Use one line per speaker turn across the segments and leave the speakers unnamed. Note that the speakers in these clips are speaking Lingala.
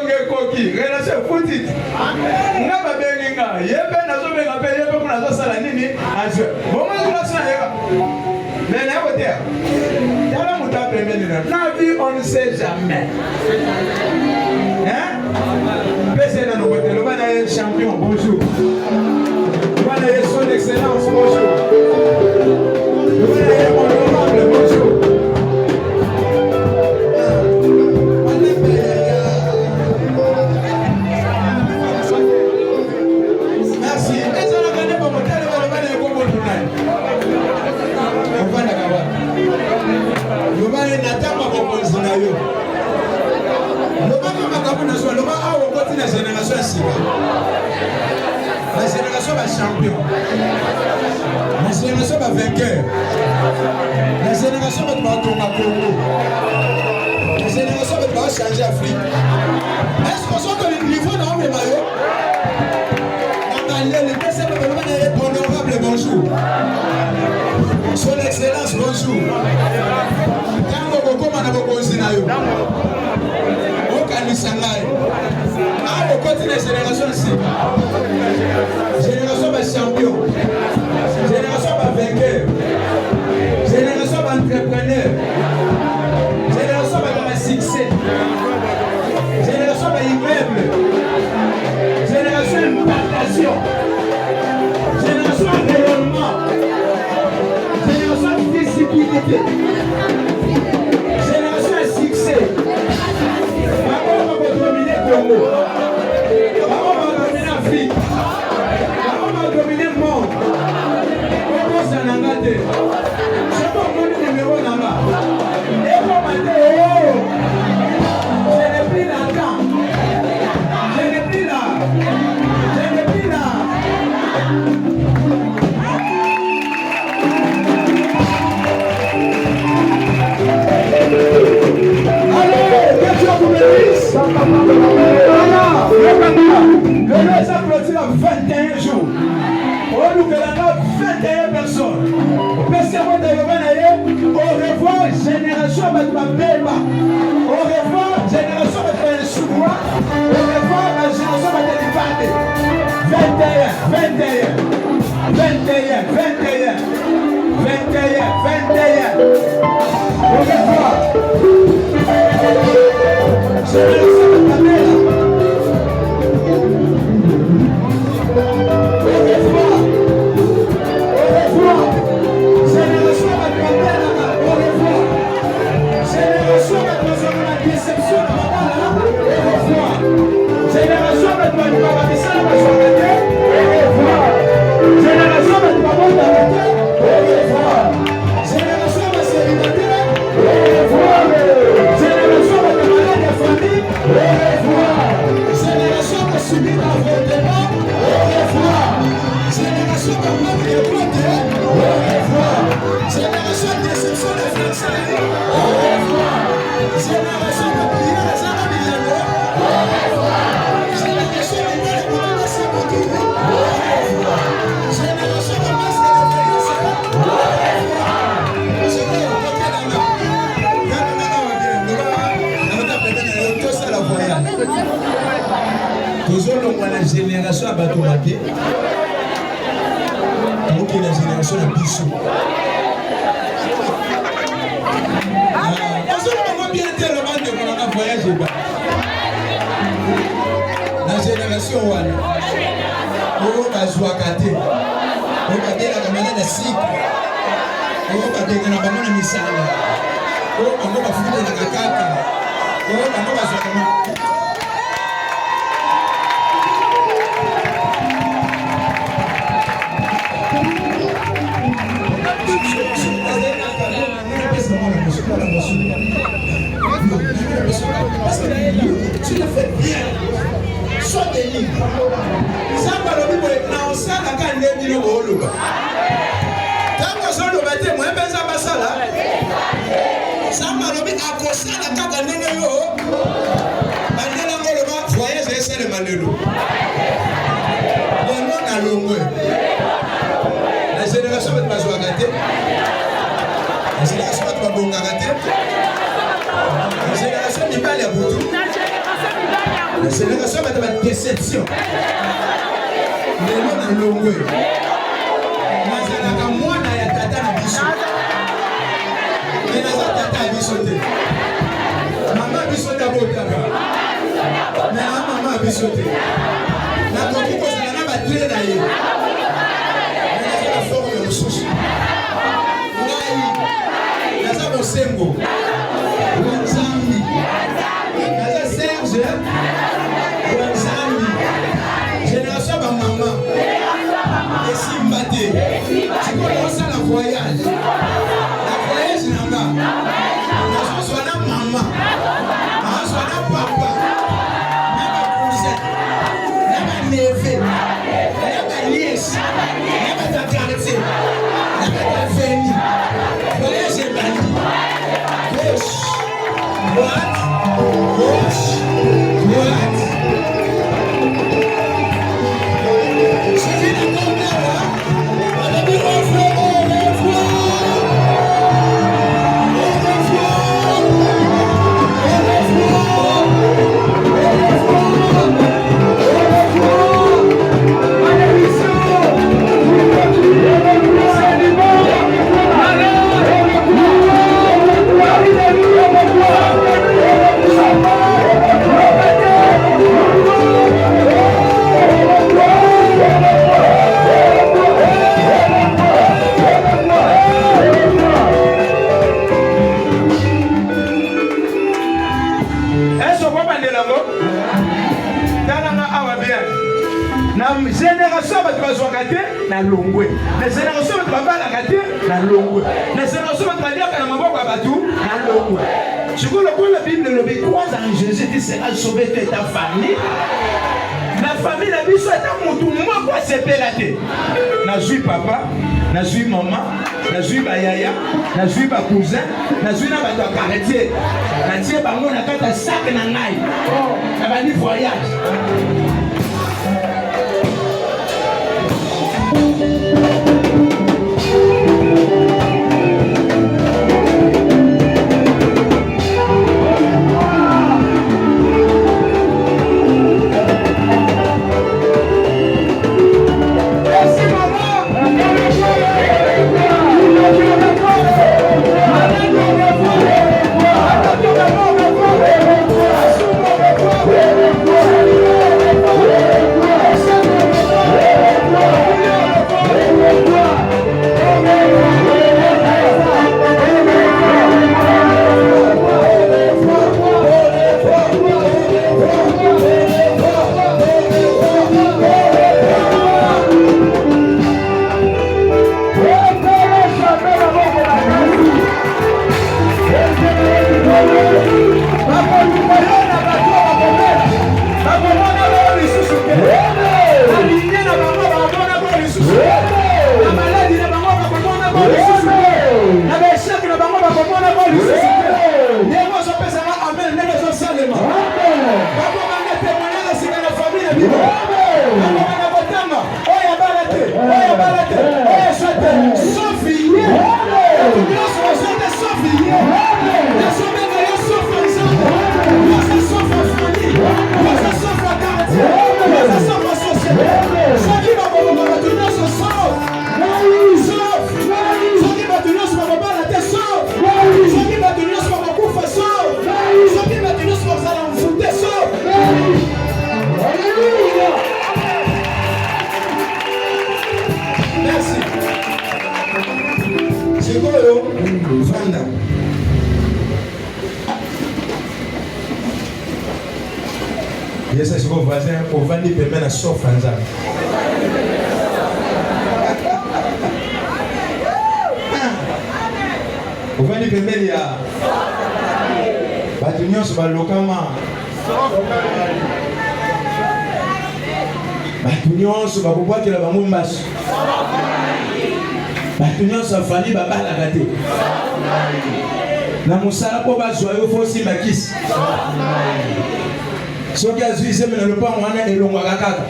bonge koki relation futi nga ba benga yebe nazo benga pe yebe kuna zo sala nini aje bongo relation ya mais na côté yala muta pembeni na vie on ne sait jamais hein pese na no côté lo bana champion bonjour bana son excellence bonjour bana honorable bonjour. La génération va champion, la génération va vainqueur, la génération va tomber Congo, la génération va changer l'Afrique. Est-ce qu'on sent que le niveau dans le maillot? Le président honorable bonjour, son excellence bonjour. Tango Boko Manaboko Zinayo, Okani Sangai. Ah, au côté de la génération ici. Génération va champion. Génération va vainqueur. Génération va entrepreneur. Génération va avoir succès. Génération va immeuble. Génération implantation. Génération rayonnement. Génération visibilité. Génération succès. Maman va dominer Congo. Maman va dominer l'Afrique. Maman va dominer le monde. Congo Sanangate. Je peux prendre le numéro là-bas. Et comme on dit, je n'ai plus d'argent. Je n'ai plus là. Je n'ai plus là. Allez, question pour le fils. Le laisse applaudir à 21 jours. On nous fait 21 personnes. Au revoir, génération de Bébé. Au revoir, génération de Souboua. Au revoir, la génération de Délibate. 21. Au revoir. Génération de Bébé. La génération a batomaté pour que la génération a pissou. La génération wana oyo bazwakate oyo babelaka bana na sika oyo babengana bango na misala oyo bango bafutelaka kaka oyo bango bazwakana. Parce que tu le fais bien. Sois béni. Ça va le dire non ça la canne de milo oluba. Tant que ça le bâté moi ben ça va ça là. Ça va le dire à quoi ça la canne de milo. Bandela ngolo voyage c'est le mandelo. Le monde a longue. La génération va pas jouer à gâter. La génération va pas bonga gâter. La génération n'est pas les boutons. La génération n'est pas les boutons. génération va avoir déception. Lelo na longwe. Nazalaka mwana ya tata na biso. Mais naza tata ya biso te. Mama biso te abotaka. Mais mama biso te. Nakoki kozala na batle na ye. Mais nazala forme ya mosusu. Ngai naza bosembo. Nzambi. Naza Serge. Nzambi. Génération ba mama. Esimba te. Sikoyo osala voyage. La voyage nanga. Nazoswa na mama. Nazoswa na papa. Na ba cousin. Na ba neve. Na ba nièce. Na ba tante. Na ba tafeni. Voyage bandi. Gauche. Droite. Gauche. Droite. Na longwe na génération de baba la kate na longwe na génération de badia kana maboko ya batu na longwe. Je crois que la Bible le dit quoi en Jésus dit sera sauvé toute ta famille. La famille la biso est un mutu moko sepelate. Na zui papa, na zui maman, na zui ba yaya, na zui ba cousin, na zui na ba to quartier. Na tie bango na kata sac na ngai. Na ba ni voyage. Yesu siko voisin ovandi pembeni na sofa nzambe. Ovandi pembeni ya batu nyonso balokama. Batu nyonso bakobwakela bango mbasu. Batu nyonso afandi babalaka te. Na mosala po bazwa yo fo simba kisi. Soki azwi seme na lopango wana elongwaka kaka.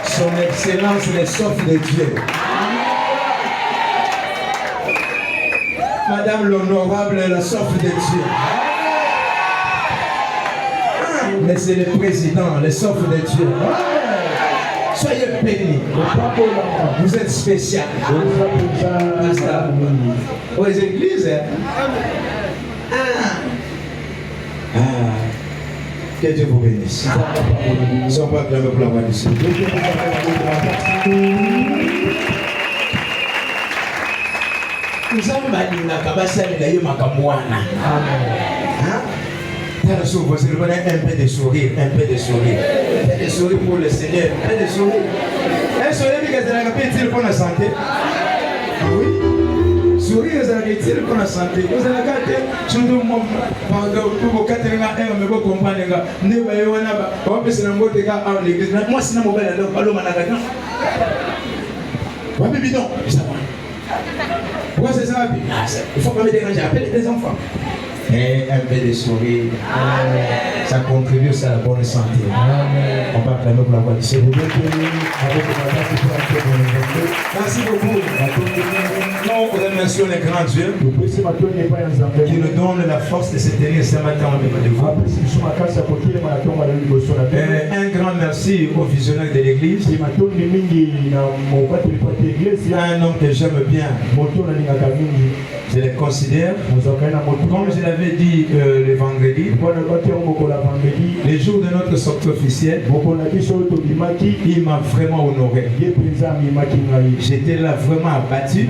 Son excellence, les sauf de Dieu. Madame l'honorable, la sauf de Dieu. Mais c'est le président, le sauf de Dieu. Soyez bénis. Vous êtes spécial. Aux églises. Que Dieu vous bénisse. Si on peut acclamer pour la voix du Seigneur. Nous avons un peu de sourire, un peu de sourire. Un peu de sourire pour le Seigneur, un peu de sourire. Un sourire qui est utile pour la santé. Oui. Sourire est utile pour la santé. Vous avez gâté, je ne sais pas, pour vous quatre mais vous comprenez, ne voyez pas, on peut se l'envoyer à l'église. Moi, c'est un mobile, alors, pas l'homme à la gagne. Oui, mais bidon, ça va. Pourquoi c'est ça? Il faut pas me déranger, appelez les enfants. Et un peu de sourire, ça contribue à la bonne santé. On va acclamer pour la voix du Seigneur. Merci beaucoup. Nous remercions les grands dieux qui nous donnent la force de se tenir ce matin devant vous. Un grand merci aux visionnaires de l'église. Un homme que j'aime bien. Je les considère, comme je l'avais dit le vendredi, les jours de notre sortie officielle, il m'a vraiment honoré. J'étais là vraiment abattu,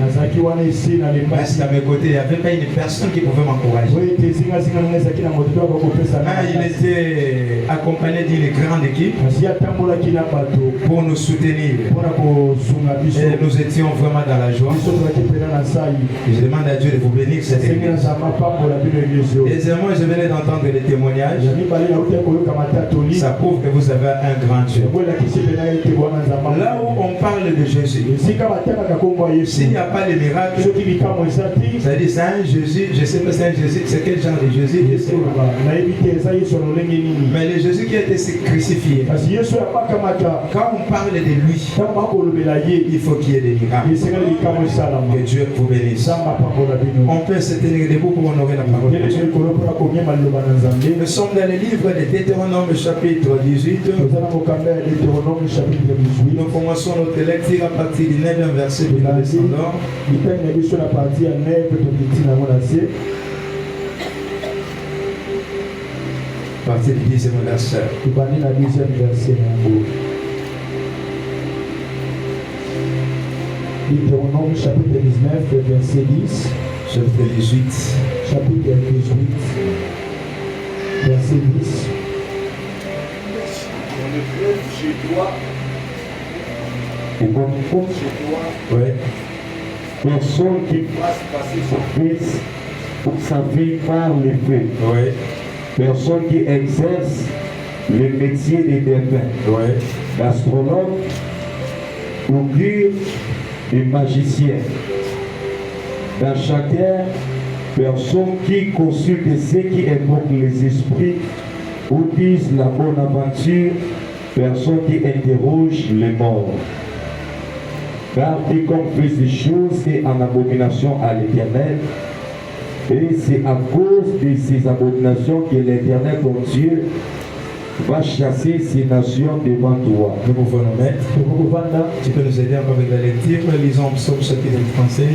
parce qu'à mes côtés, il n'y avait pas une personne qui pouvait m'encourager. Il était accompagné d'une grande équipe pour nous soutenir. Et nous étions vraiment dans la joie. Je demande à Dieu de vous bénir cette église. Deuxièmement, je venais d'entendre les témoignages. Ça prouve que vous avez un grand Dieu. Là où on parle de Jésus, s'il n'y a pas de miracle, c'est-à-dire c'est un Jésus, je ne sais pas c'est un Jésus, c'est quel genre de Jésus, je sais pas. Mais le Jésus qui a été crucifié, quand on parle de lui, il faut qu'il y ait des miracles. Que Dieu vous bénisse. On peut se tenir debout pour honorer la parole de Dieu. Nous sommes dans le livre de Deutéronome chapitre 18. Nous commençons notre lecture à partir du 9e verset de la descendant. À partir du 10e verset.
Deutéronome chapitre 19, verset 10.
Chapitre 18.
Chapitre 18, verset 10.
On le fait chez toi.
Et qu'on compte chez toi.
Oui.
Personne qui fasse passer son fils pour sa vie par le feu.
Oui.
Personne qui exerce le métier des devins.
Oui.
L'astronome, augure et magicien. Dans chacun, personne qui consulte ceux qui évoquent les esprits ou disent la bonne aventure, personne qui interroge les morts. Car quiconque fait ces choses est en abomination à l'Éternel, et c'est à cause de ces abominations que l'Éternel, ton Dieu, va chasser ces nations devant toi.
Nous pouvons nous mettre. Tu peux nous aider encore avec la lecture. Lisons Psaume chapitre 37.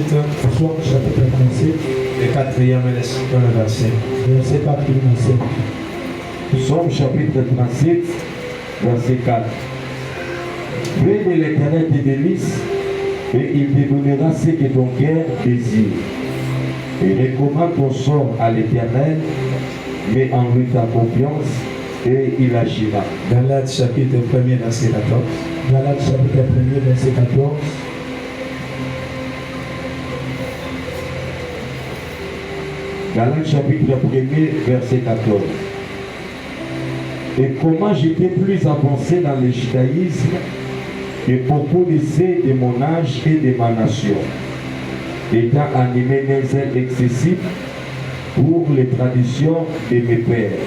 Psaume chapitre 37.
Le 4e et le 5e verset.
Verset 4 et 5. Psaume chapitre 37, verset 4. Fais de l'Éternel tes délices, et il te donnera ce que ton cœur désire. Et recommande ton sort à l'Éternel, mets en lui ta confiance, et il agira.
Galates chapitre 1er verset 14.
Galates chapitre 1er verset 14. Galates chapitre 1er verset 14. Et comment j'étais plus avancé dans le judaïsme que beaucoup de ceux de mon âge et de ma nation, étant animé d'un zèle excessif pour les traditions de mes pères.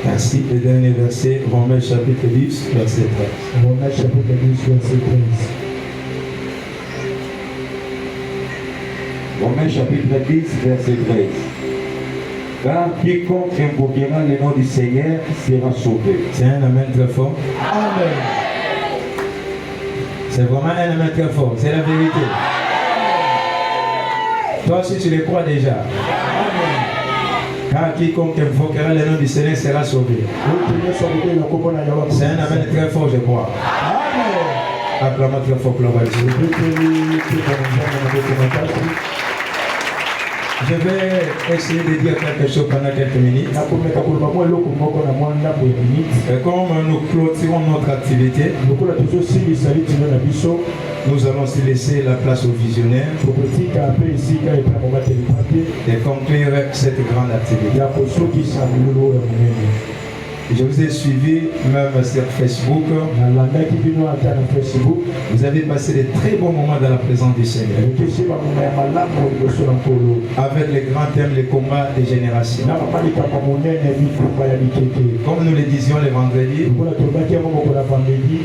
Ainsi, le dernier verset, Romains chapitre 10, verset 13.
Romains chapitre 10, verset 13. Romains chapitre 10, verset 13. Car quiconque invoquera le nom du Seigneur sera sauvé.
C'est un amen très fort.
Amen.
C'est vraiment un amen très fort. C'est la vérité. Toi aussi tu le crois déjà. Car quiconque invoquera le nom du Seigneur sera sauvé. C'est un amen très fort, je crois.
Amen.
Acclamons très fort, gloire à Dieu. Je vais essayer de dire quelque chose pendant quelques minutes. Comme nous clôturons notre activité, nous allons aussi laisser la place aux visionnaires et conclure cette grande activité. Je vous ai suivi même sur Facebook. Vous avez passé de très bons moments dans la présence du Seigneur. Avec les grands thèmes, les combats des générations. Comme nous le disions le vendredi,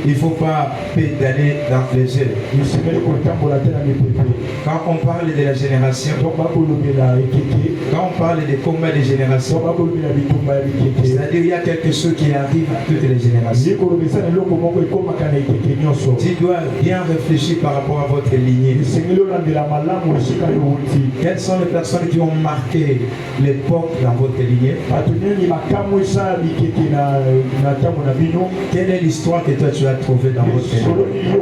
il ne faut pas pédaler dans les jeux. Quand on parle de la génération, quand on parle des combats des générations, c'est-à-dire qu'il y a quelque chose qui arrive à toutes les générations. Tu dois bien réfléchir par rapport à votre lignée. Quelles sont les personnes qui ont marqué l'époque dans votre lignée? Quelle est l'histoire que toi tu as trouvée dans votre lignée?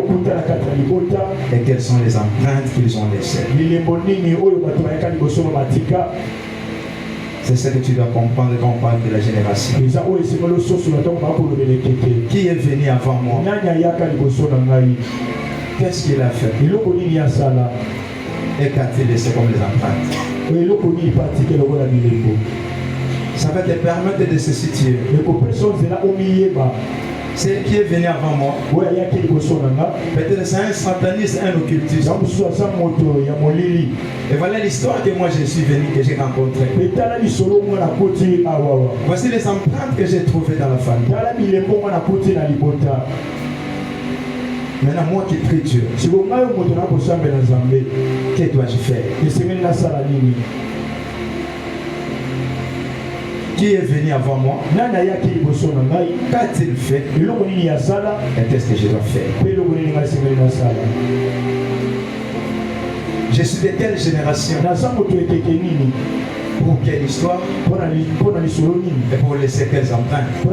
Et quelles sont les empreintes qu'ils ont laissées? C'est ce que tu dois comprendre quand on parle de la génération. Qui est venu avant moi? Qu'est-ce qu'il a fait? Et qu'a-t-il laissé comme les empreintes? Ça va te permettre de se situer. C'est qui est venu avant moi. Peut-être c'est un sataniste, un occultiste. Et voilà l'histoire que moi je suis venu, que j'ai rencontré. Voici les empreintes que j'ai trouvées dans la famille. Maintenant, moi qui prie Dieu, que dois-je faire? Qui est venu avant moi? Qu'a-t-il fait? Et qu'est-ce que je dois faire? Je suis de quelle génération? Pour quelle histoire? Et pour laisser quelles empreintes?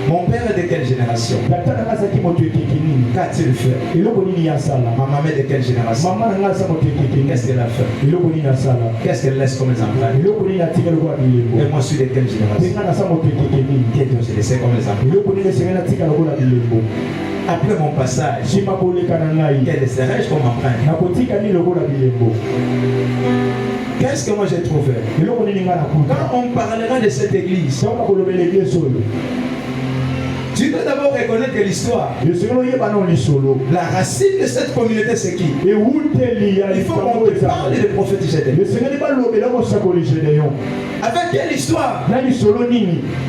Mon père est de quelle génération? Qu'a-t-il fait? Ma maman est de quelle génération? Qu'est-ce qu'elle a fait? Qu'est-ce qu'elle laisse comme les empreintes? Et moi je suis de quelle génération? Qu'est-ce que je laisse comme les empreintes? Après mon passage, quel laisserai-je comme empreinte? Qu'est-ce que moi j'ai trouvé? Quand on parlera de cette église, tu dois d'abord reconnaître l'histoire. La racine de cette communauté, c'est qui? Il faut qu'on parle des prophètes Gédéon. Avec quelle histoire?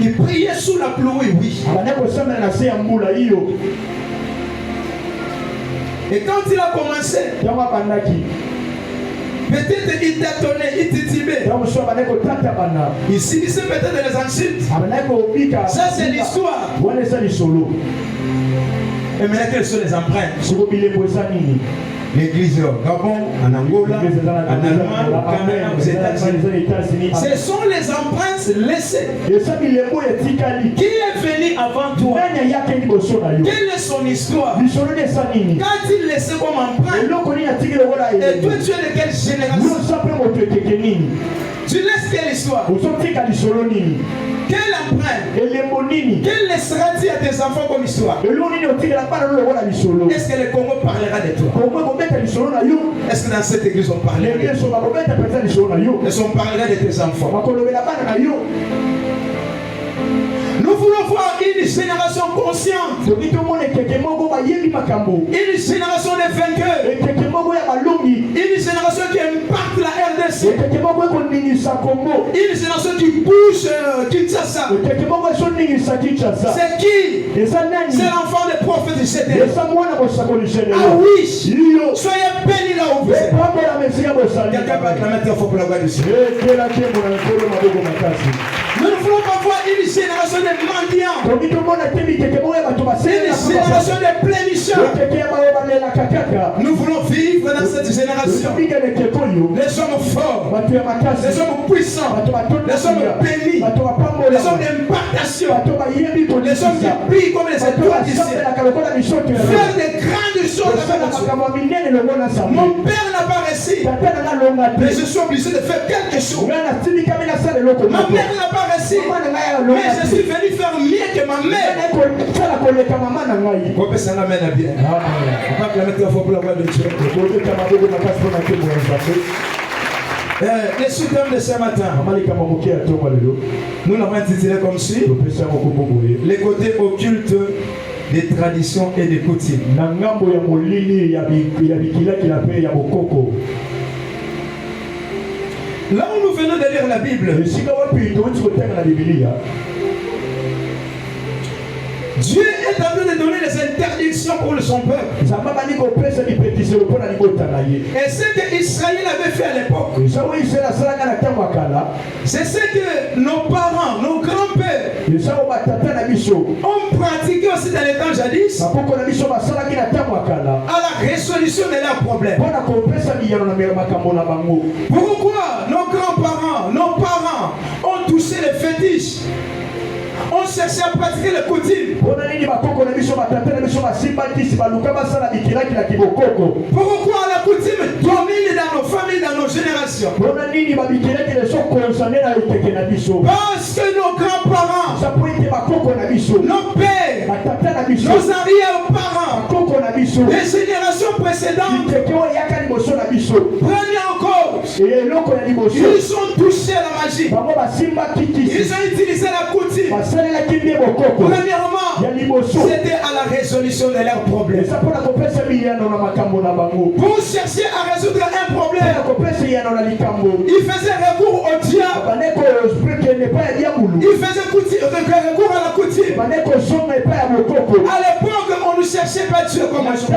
Il priait sous la pluie, oui. Et quand il a commencé, peut-être il tâtonnait, il titubait. Il subissait peut-être des insultes. Ça c'est l'histoire. Et maintenant quelles sont les empreintes? L'église au Gabon, en Angola, en Allemagne, au Canada, aux États-Unis. Ce sont les empreintes laissées. Qui est venu avant toi? Quelle est son histoire? Qu'a-t-il laissé comme empreinte? Et toi tu es de quelle génération? Tu laisses quelle histoire? Quelle empreinte? Quelle laissera-t-il à tes enfants comme histoire? Est-ce que le Congo parlera de toi? Est-ce que dans cette église on parlera de toi? Est-ce qu'on parlera de tes enfants? Nous voulons voir une génération consciente. Une génération de vainqueurs. Une génération qui impacte la RDC. Une génération qui bouge Kinshasa. C'est qui? C'est l'enfant des prophètes du CDR. Ah oui! Soyez bénis là où vous êtes. Quelqu'un va acclamer très fort pour la gloire du Seigneur. Nous ne voulons pas voir une génération de mendiants. Une génération de plénichants. Nous voulons vivre dans cette génération. Les hommes forts, les hommes puissants, les hommes bénis, les hommes d'impartation, les hommes qui brillent comme les étoiles du ciel. Faire des grandes choses avec Dieu. Mon père n'a pas réussi, mais je suis obligé de faire quelque chose. Ma mère n'a pas réussi, mais je suis venu faire mieux que ma mère. On peut s'en amener bien. On va clamer très fort pour la voix de Dieu. Les sous-thèmes de ce matin, nous l'avons intitulé comme suit: les côtés occultes des traditions et des coutumes. Là où nous venons de lire la Bible, Dieu est en train de donner des interdictions pour son peuple. Et ce que Israël avait fait à l'époque, c'est ce que nos parents, nos grands-pères ont pratiqué aussi dans les temps jadis à la résolution de leurs problèmes. Pourquoi nos grands-parents, nos parents ont touché les fétiches? On cherchait à pratiquer les coutumes. Pourquoi la coutume domine dans nos familles, dans nos générations? Parce que nos grands-parents, nos pères, nos arrière-parents, les générations précédentes, première cause, ils ont touché la magie. Ils ont utilisé la coutume. Premièrement, c'était à la résolution de leurs problèmes. Pour chercher à résoudre un problème, ils faisaient recours au diable. Ils faisaient recours à la coutume. À l'époque, on ne cherchait pas Dieu comme aujourd'hui.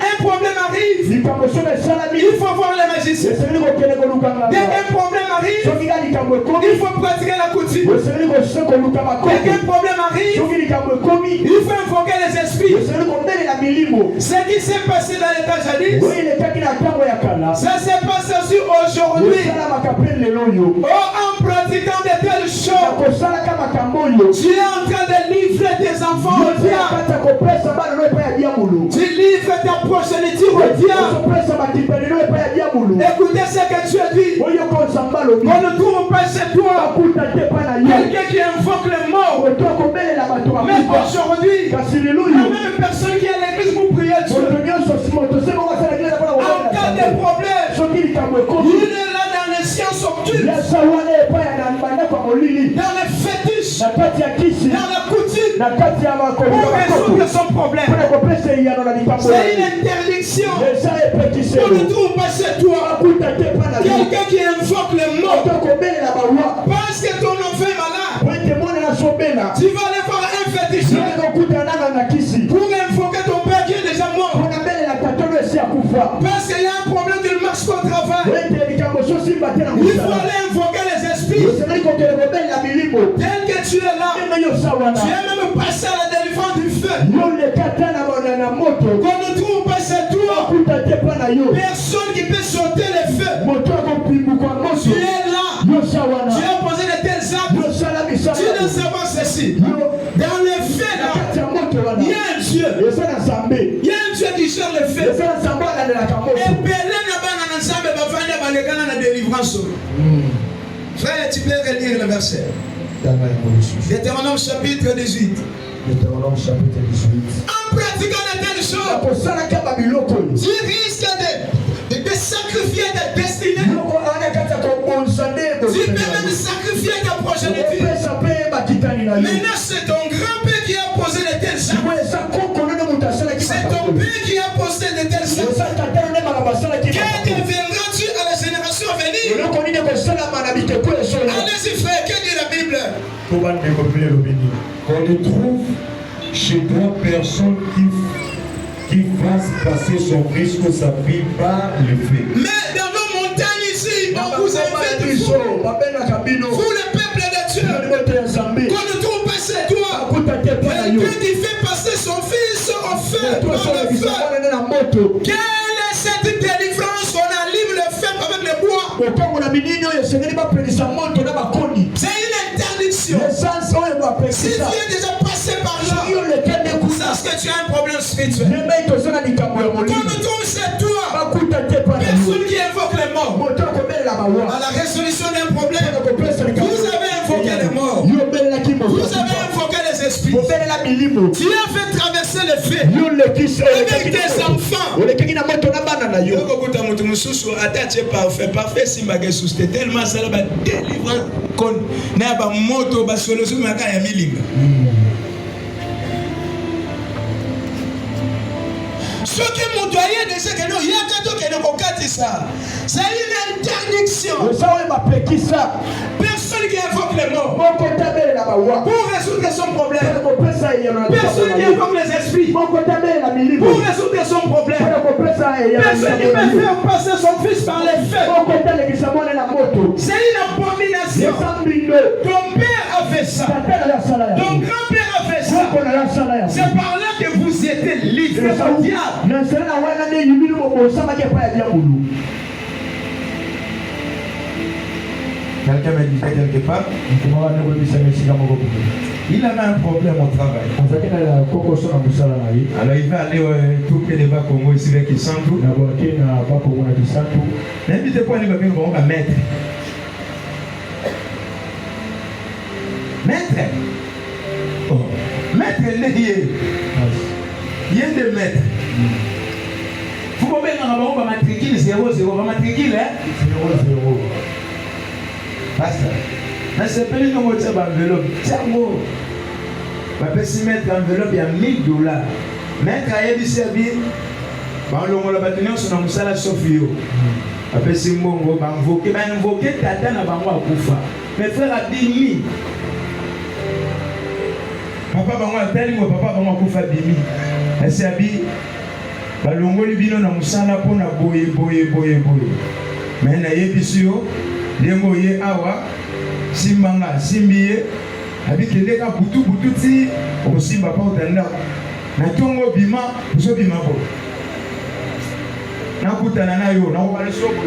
Un problème arrive, il faut voir les magiciens. Dès qu'un problème arrive, il faut pratiquer la coutume. Dès qu'un problème arrive, il faut invoquer les esprits. Ce qui s'est passé dans l'état jadis, ça s'est passé aussi aujourd'hui. En pratiquant de telles choses, tu es en train de livrer tes enfants au diable. Tu livres ta progéniture au diable. Écoutez ce que tu as dit. On ne trouve pas chez toi quelqu'un qui invoque les morts. Mais aujourd'hui, la même personne qui est à l'église pour prier Dieu, en cas de problème, il est là dans les sciences occultes, dans les fétiches, dans la coutume, pour résoudre son problème. C'est une interdiction. On ne trouve pas chez toi quelqu'un qui invoque les morts. Parce que ton enfant est malade, tu vas aller voir un féticheur pour invoquer ton père qui est déjà mort. Parce qu'il y a un problème de marche au travail. Il faut aller invoquer les esprits. Dès que tu es là, tu es même passé à la délivrance du feu. Qu'on ne trouve pas chez toi personne qui peut sauter les feux. Tu es là, tu as posé de tels actes. Tu dois savoir ceci. Dans les faits là, il y a un Dieu. Il y a un Dieu qui gère les faits. Et frère, tu peux relire le verset. Deutéronome chapitre 18. En pratiquant de telles choses, tu risques de sacrifier ta destinée. Tu peux même sacrifier ta progéniture. Maintenant, c'est ton grand-père qui a posé de telles choses. C'est ton père qui a posé de telles choses. Que deviendras-tu à la
Qu'on ne trouve chez toi personne qui fasse passer son risque ou sa vie par le fait.
Mais dans nos montagnes ici, on vous a fait du fou. Vous, le peuple de Dieu, qu'on ne trouve pas chez toi. Quelqu'un qui fait passer son fils au feu, dans le feu. Quelle est cette délivrance? On allume le feu avec le bois. C'est une interdiction. Si tu es déjà passé par là, sache que tu as un problème spirituel. Qu'on ne trouve chez toi personne qui invoque les morts. À la résolution d'un problème, vous avez invoqué les morts. Vous avez invoqué les esprits. Tu as fait traverser le feu avec tes enfants. Parfait si c'est tellement ça va délivrer kon na ba moto ba solution maka ya milinga. Ce qui m'ont doyen de ce que nous y a quand que nous kokati ça. C'est une interdiction. Personne qui invoque les morts pour résoudre son problème. Personne qui invoque les esprits pour résoudre son problème. Personne qui peut faire passer son fils par les feux. C'est une abomination. Ton père a fait ça. Ton grand-père a fait ça. C'est par là que vous êtes livrés au diable.
Quelqu'un m'a dit quelque part, il avait un problème au travail. Alors il va aller tout près des bas Congo ici avec Kisantou. N'invitez pas les babines qu'on va mettre. Maître. Oh. Maître, il y a des maîtres. Vous pouvez avoir un matricule 0-0. Un matricule, hein? 0-0. Pasteur. Mais c'est pas une enveloppe. Tiens, moi. Je peux s'y mettre enveloppe, il y a $1000. Maître a dit servir. On va bâtir sur un salaire Sofio. Je peux s'y invoquer. Mais invoquer Tata n'a pas moi à Koufa. Mes frères a dit 1000. Papa bango atali mo papa bango akufa bimi. Ese abi balongoli bino na musala pona boye. Mais na yebisi yo lengo ye awa simbanga simbiye abi kende ka butu ti o simba pa otanda. Na tongo bima zo bima ko. Na kutana na yo na ko bale soko.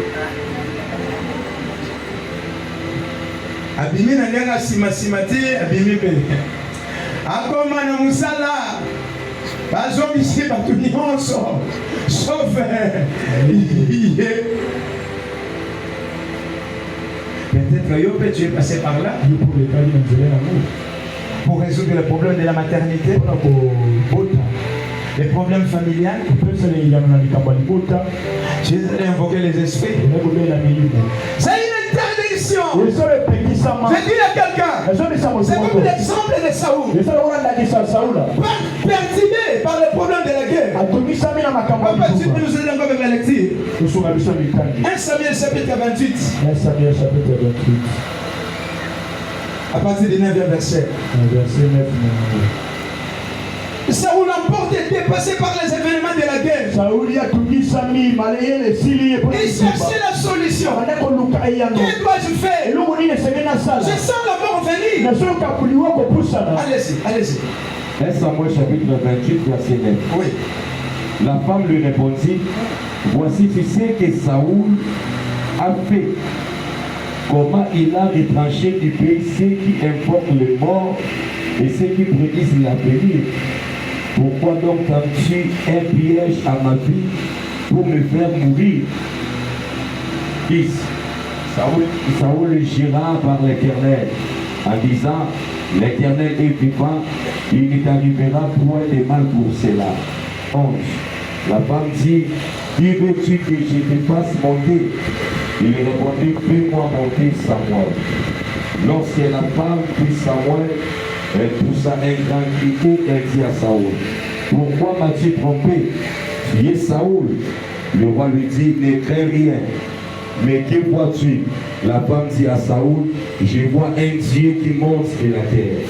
Abimi na nyanga simati abimi pe. Akoma na musala bazobisi batu nyonso sauf peut-être yo peut tu es passé par là pour résoudre le problème de la maternité, les problèmes familiales. Jésus a invoqué les esprits. C'est une interdiction. Je dis à quelqu'un, c'est comme l'exemple de Saoul. Perturbé par le problème de la guerre. Papa, tu peux nous aider encore avec la lecture. 1 Samuel chapitre 28. À partir du 9e verset. Saoul emporté, dépassé par les événements de la guerre. Il cherchait la solution. Que dois-je faire? Je sens la mort venir. Allez-y.
1 Samuel chapitre 28 verset 9.
Oui.
La femme lui répondit, voici ce que Saoul a fait. Comment il a retranché du pays ceux qui invoquent les morts et ceux qui prédisent l'avenir. Pourquoi donc tends-tu un piège à ma vie pour me faire mourir? 10. Saoul jura par l'Éternel en disant, l'Éternel est vivant, il ne t'arrivera point de mal pour cela. 11. La femme dit, qui veux-tu que je te fasse monter? Il répondit, fais-moi monter Samuel. Lorsque la femme prit Samuel, elle poussa un grand cri et elle dit à Saoul, pourquoi m'as-tu trompé? Tu es Saoul. Le roi lui dit, ne crains rien. Mais que vois-tu? La femme dit à Saoul, je vois un Dieu qui monte de la terre.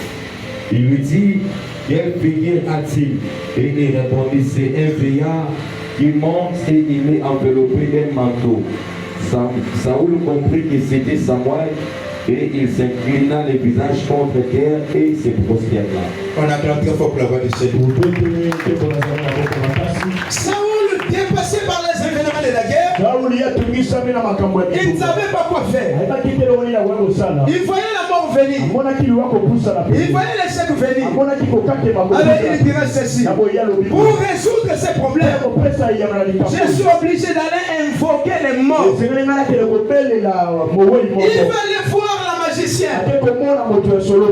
Il lui dit, quelle figure a-t-il? Et il répondit, c'est un vieillard qui monte et il est enveloppé d'un manteau. Saoul comprit que c'était Samuel et il s'inclina le visage contre terre et il se prosterna.
On acclame très fort pour la voix du Seigneur. Saoul, dépassé par les événements de la guerre, il ne savait pas quoi faire. Il voyait la mort venir. Il voyait l'échec venir. Alors il dirait ceci: pour résoudre ces problèmes, je suis obligé d'aller invoquer les morts. Il va aller voir la magicienne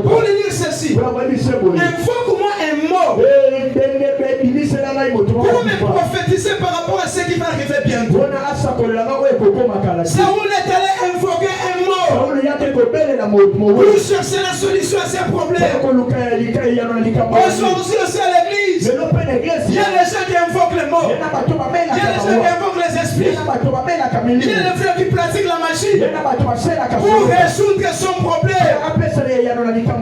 pour lui dire ceci: invoque-moi un mort pour me prophétiser par rapport à ce qui va arriver bientôt. Saoul est allé invoquer un mort pour chercher la solution à ses problèmes. Aujourd'hui aussi à l'église, il y a les gens qui invoquent les morts, il y a les gens qui invoquent les esprits, il y a les frères qui pratiquent la magie pour résoudre son problème.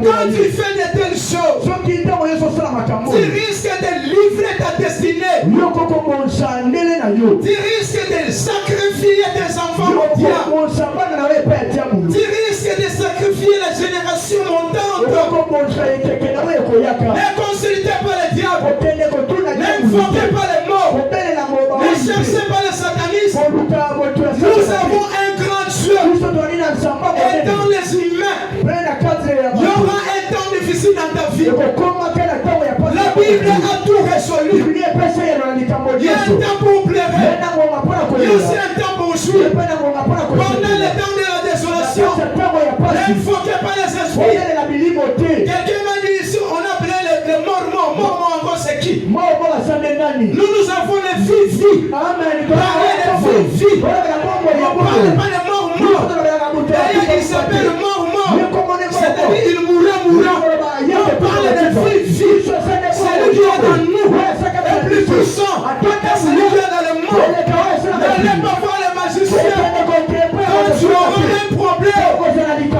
Quand tu fais de telles choses, tu risques de livrer ta destinée. Tu risques de sacrifier tes enfants mondiaux. Tu risques de sacrifier la génération montante. Ne consultez pas le diable. N'invoquez pas les morts. Ne cherchez pas le satanisme. Nous avons un grand Dieu. Et dans les humains, il y aura un temps difficile dans ta vie. La Bible a tout résolu. Il y a un temps pour pleurer. Il y a aussi un temps pour jouir. Pendant le temps de la désolation, n'invoquez pas les esprits. Quelqu'un m'a dit ici, on appelait les morts. Morts encore, c'est qui? Nous avons les vies. Parlez des vies. On ne parle pas des morts. D'ailleurs, il s'appelle mort. C'est-à-dire, il mourra. On parle des vies. C'est lui qui est dans nous. Le plus puissant. C'est lui qui est dans le monde. N'allez pas voir les magiciens. Quand tu auras un problème,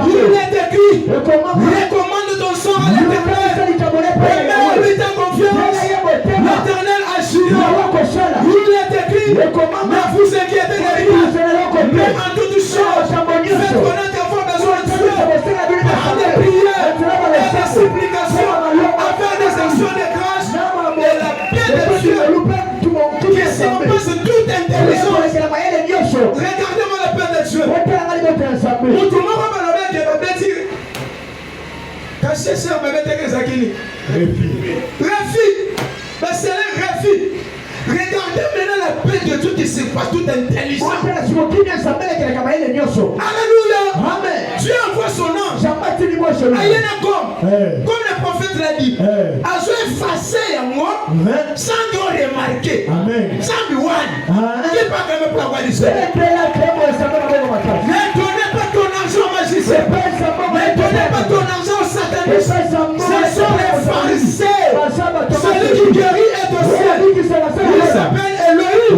il est écrit: recommande ton sort à l'Éternel. Et mets-lui ta confiance. L'Éternel agira. Il est écrit: ne vous inquiétez de rien, mais en toute chose, faites connaître vos besoins de Dieu par des prières et des supplications, avec des actions de grâce. Et la paix de Dieu, qui surpasse toute intelligence. Regardez-moi la paix de Dieu. Regardez maintenant la paix de Dieu qui surpasse toute intelligence. Alléluia. Dieu envoie son ange. Comme le prophète l'a dit, a effacé à moi sans qu'on remarque, sans douane. Qui pas quand même pour avoir dit ça? Ne donnez pas ton argent au magicien. Ne donnez pas ton argent au satanistes. Ce sont les pharisiens. Celui qui guérit est au ciel. Il s'appelle Elohim.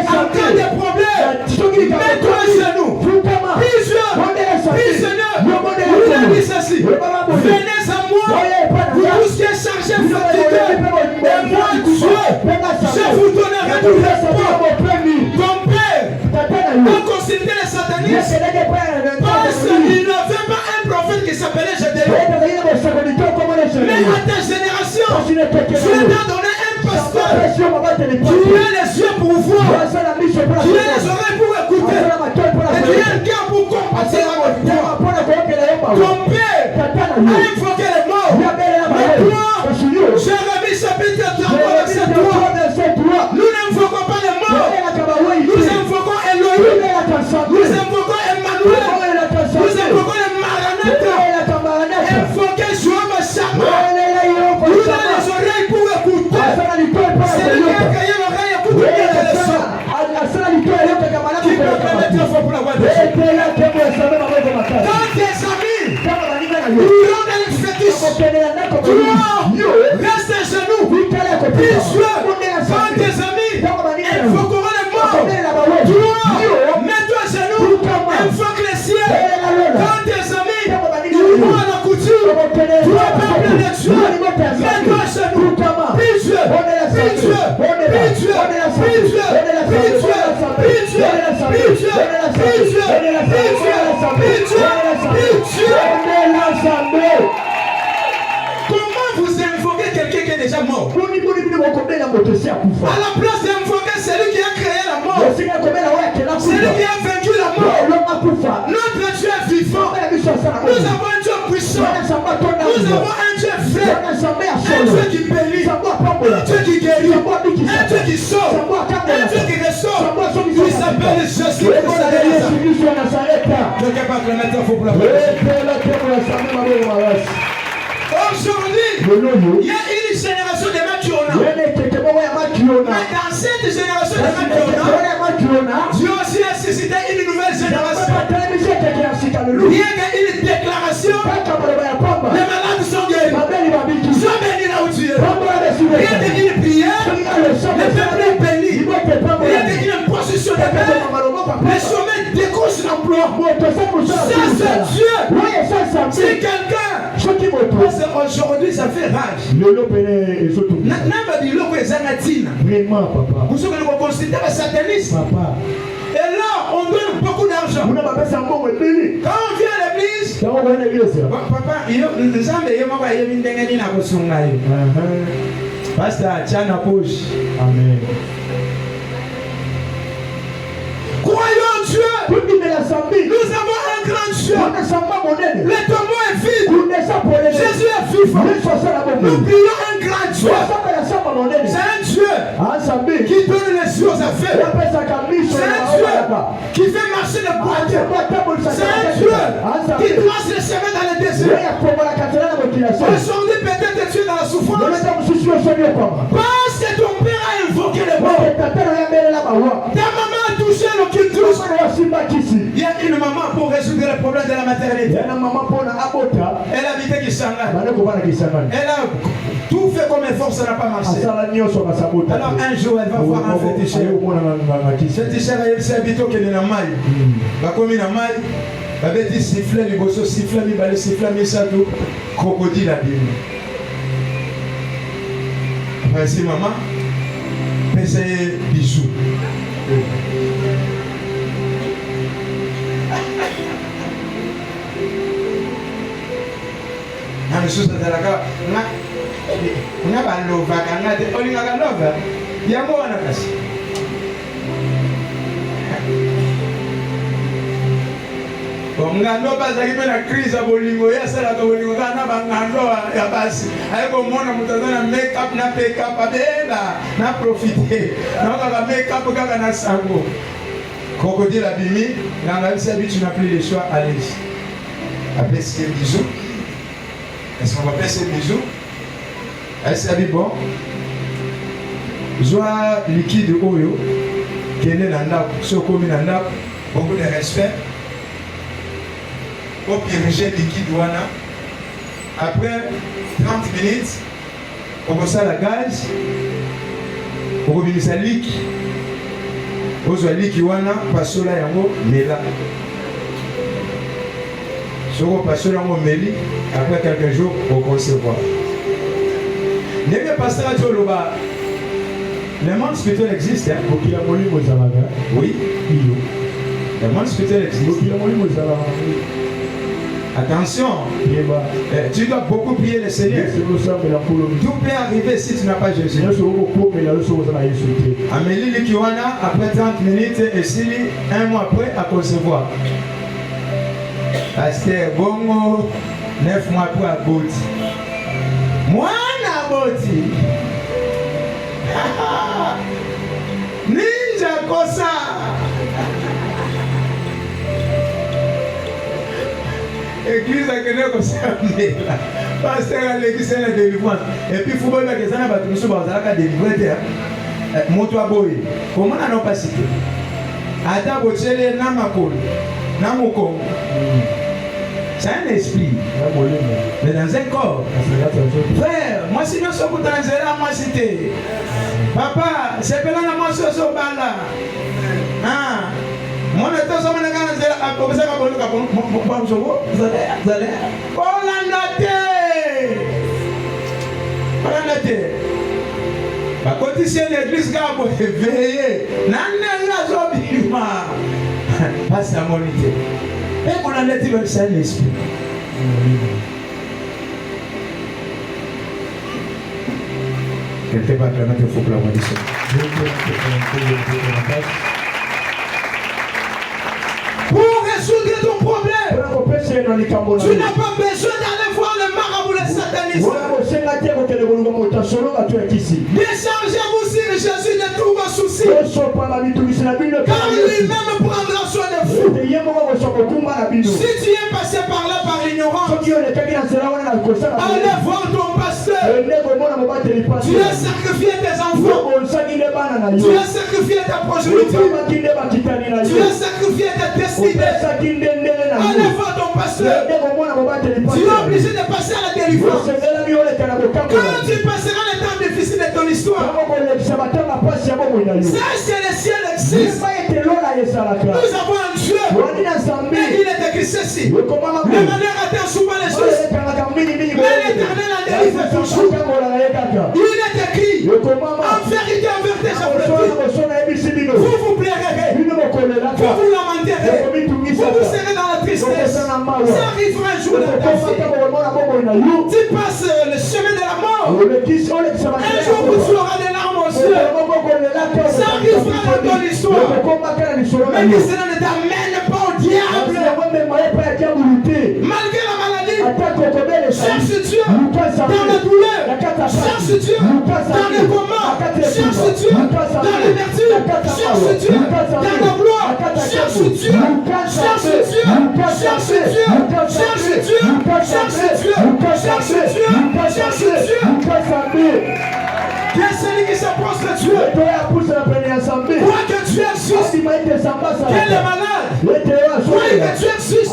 En cas de problème, mets-toi à genoux. Prie Seigneur. Il a dit ceci: venez à moi, vous tous qui êtes chargés, fatigués, et moi Dieu, je vous donnerai du repos. Ton père a consulté les satanistes parce qu'il n'avait pas un prophète qui s'appelait Gédéon. Mais à ta génération, Dieu t'a donné un pasteur qui a les yeux pour voir, qui a les oreilles pour écouter, et qui a le cœur pour compatir avec toi. Ton père a invoqué les morts. Mais toi, Jérémie chapitre 33, verset 3, nous n'invoquons pas les morts. Nous invoquons Elohim. Nous invoquons Emmanuel. Nous invoquons les Maranatha. Invoquez Jéhovah Shammah. Nous avons les oreilles pour écouter. C'est lui qui a créé l'oreille pour écouter les sons. Comment vous invoquez quelqu'un qui est déjà mort? À la place d'invoquer celui qui a créé la mort, celui qui a vaincu la mort, notre Dieu est vivant. Nous avons un Dieu puissant. Nous avons un Dieu vrai, un Dieu qui bénit, un Dieu qui guérit, un Dieu qui sauve, un Dieu qui restaure. Il s'appelle Jésus de Nazareth. Quelqu'un peut acclamer faux pour la aujourd'hui, il y a une génération de Maturona. Mais dans cette génération de Maturona, Dieu aussi a suscité une nouvelle génération. Rien qu'une déclaration, les malades sont guéris. Sont bénis là où tu es. Rien qu'une prière, le peuple est béni. Rien qu'une position de paix, les sommets décrochent l'emploi. Ça c'est Dieu. C'est quelqu'un. Parce qu'aujourd'hui ça fait rage.
Vraiment, papa.
Vous savez que vous considérez les satanistes. Et là, on donne beaucoup d'argent. Quand on vient à l'église, papa,
Amen.
croyons en Dieu. Nous avons un grand Dieu. Le tombeau est vide. Jésus est vivant. Nous prions un grand Dieu. C'est un Dieu qui donne les choses à faire. C'est un Dieu qui fait marcher les boîtiers. C'est un Dieu qui trace les chemins dans le désert. Aujourd'hui, peut-être tu es dans la souffrance. Parce que ton père a invoqué les morts. Ta maman a touché le cultus. Il y a une maman pour résoudre le problème de la maternité. Elle habitait Kisangani. Elle a tout fait comme effort, ça n'a pas marché. Alors un jour, elle va voir un féticheur. Féticheur, elle s'est habituée qu'elle est dans la maille. Comme il est dans la maille, elle avait dit siffler, les bossos, siffler, les balais, siffler, les sados, crocodile à bien. Après, c'est maman, c'est bisous. Nami susa zalaka nga balova kangate olingaka lova yango wana kasi ngando bazalaki mpe na crise ya bolingo ye asalaka bolingo kaka na bangando ya basi aye komona moto aza na make-up na pekap abela na profite nakaka make-up kaka na sango crocodile abimi nganga bisi abitu na plus le choix allez apesike bisou. Est-ce qu'on va faire ces bisous? Est-ce que c'est bon? Joie liquide oyo, qui est dans la sokomi dans la beaucoup de respect. Pour piriger liquide wana. Après 30 minutes, on va faire la gaz, on va faire la liquide. On va liquide wana, passe là yango mela. Si on passe là yango meli. Après quelques jours, on concevoir. Le monde spirituel existe. Hein? Oui. Le monde spirituel existe. Attention. Tu dois beaucoup prier le Seigneur. Tout peut arriver si tu n'as pas Jésus. Amélie Likiwana, après 30 minutes, et Sili, un mois après, à concevoir. Pasteur Bongo. 9 mois après à Boti. Moi, à Boti. Ninja Kosa. Église à Kenya Kosa. Pasteur à l'église, c'est la délivrance. Et puis, il faut voir que ça n'a pas tout ça. Vous avez délivré. Moto Aboye. Comment on n'a pas cité? Ada Bochele Namakol. Namoko. C'est un esprit, mais dans un corps. Frère, moi si nous sommes dans un moi cité. Papa, c'est pas là moi sur ce bala. Ah, moi le temps ça m'a gagné à comme ça pour le capon. Moi je vois, vous allez. bakotisi l'église kabo éveillé nanenga zobima pasi amoni te ekona ndeti le Saint-Esprit. Quelqu'un va acclamer qu'il faut que la voix dise. Pour résoudre ton problème, tu n'as pas besoin d'aller voir le marabout, le satanisme. Déchargez-vous sur Jésus de tous vos soucis. Car lui-même prendra soin de vous. Si tu es passé par là par l'ignorance, allez voir ton pasteur. Tu as sacrifié tes enfants. Tu as sacrifié ta progéniture. Tu as sacrifié ta destinée. Allez voir ton pasteur. Tu es obligé de passer à la délivrance. Quand tu passeras les temps difficiles de ton histoire, ça c'est le ciel existe. Nous avons un Dieu. Et il est écrit ceci. Le malheur atteint souvent les choses, mais l'Éternel en délivre toujours. Il est écrit, en vérité, vous vous plairez, vous vous lamenterez, vous vous serez dans la tristesse. Ça arrivera un jour dans ta vie. Tu passes le chemin de la mort. Un jour où tu auras des larmes aux yeux. Ça arrivera dans ton histoire. Mais que cela ne t'amène pas au diable. Malgré la maladie, cherche Dieu dans la douleur, cherche Dieu dans les combats, cherche Dieu dans les vertus, cherche Dieu dans la gloire, cherche Dieu, cherche Dieu, cherche Dieu, cherche Dieu, cherche Dieu, cherche Dieu, cherche Dieu. Qui est celui qui s'approche de Dieu? Crois que Dieu existe. Quel est malade? Crois que Dieu existe.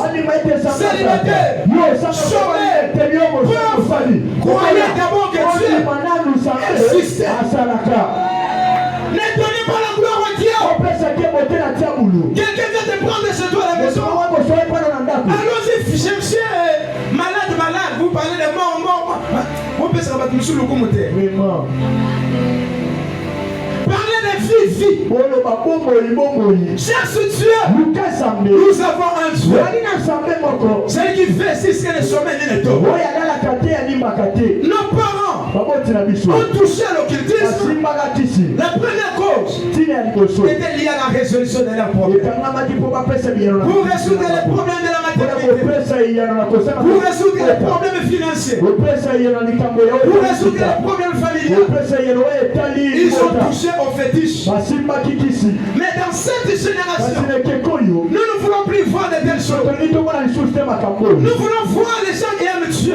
Célibataire, chômeur, pauvre. Croyez d'abord que Dieu existe. Ne donnez pas la gloire au diable. Quelqu'un vient te prendre chez toi à la maison. Allons-y, cherchez malade. Vous parlez de mort. On peut se rabattre sur le commentaire. Parlez de vie. Cherche Dieu. Nous avons un Dieu. Celui qui fait si c'est le sommet de l'État. Nos parents ont touché à l'occultisme. La première cause était liée à la résolution de leurs problèmes. Pour résoudre les problèmes de la maternité, pour résoudre les problèmes financiers, pour résoudre les problèmes familiaux, ils ont touché au fétiche. Mais dans cette génération, nous ne voulons plus voir de telles choses. Nous voulons voir les gens qui aiment Dieu,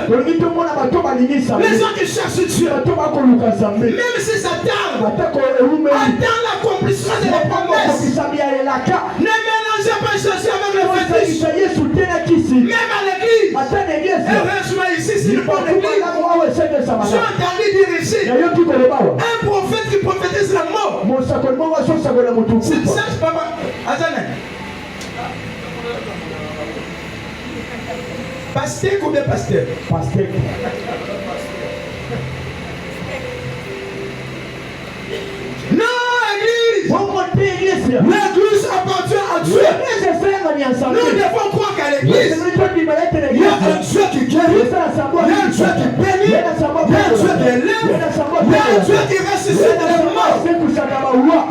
les gens qui cherchent Dieu. Même si ça tarde, attends l'accomplissement de la promesse. Ne mélangez pas Jésus avec le fétiche. Même à l'église, heureusement ici, c'est une bonne église. J'ai entendu dire ici, un prophète qui prophétise la mort. C'est ça, papa. Attendez. Pasteur ou bien pasteur? Pasteur. Non, l'église. L'église appartient à Dieu. Nous devons croire qu'à l'église, il y a un Dieu qui guérit, il y a un Dieu qui bénit, il y a un Dieu qui élève, il y a un Dieu qui ressuscite dans le mort.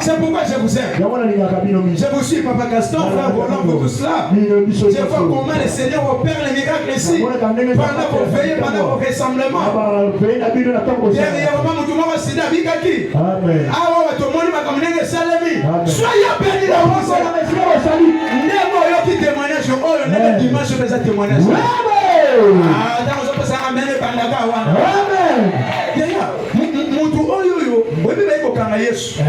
C'est pourquoi je vous aime. Je vous suis, Papa Gaston, frère Roland, pour tout cela. Je vois comment le Seigneur opère les miracles ici. Pendant vos veillées, pendant vos rassemblements. Dernièrement, nous devons se dire, Bikaki. Amen. Soyez bénis dans vos salles. Qui témoignage, oh, le dimanche, je fais un témoignage. Ah, dans le passage, amen, amen. Mutu oyo, wewe beko kanga Yesu.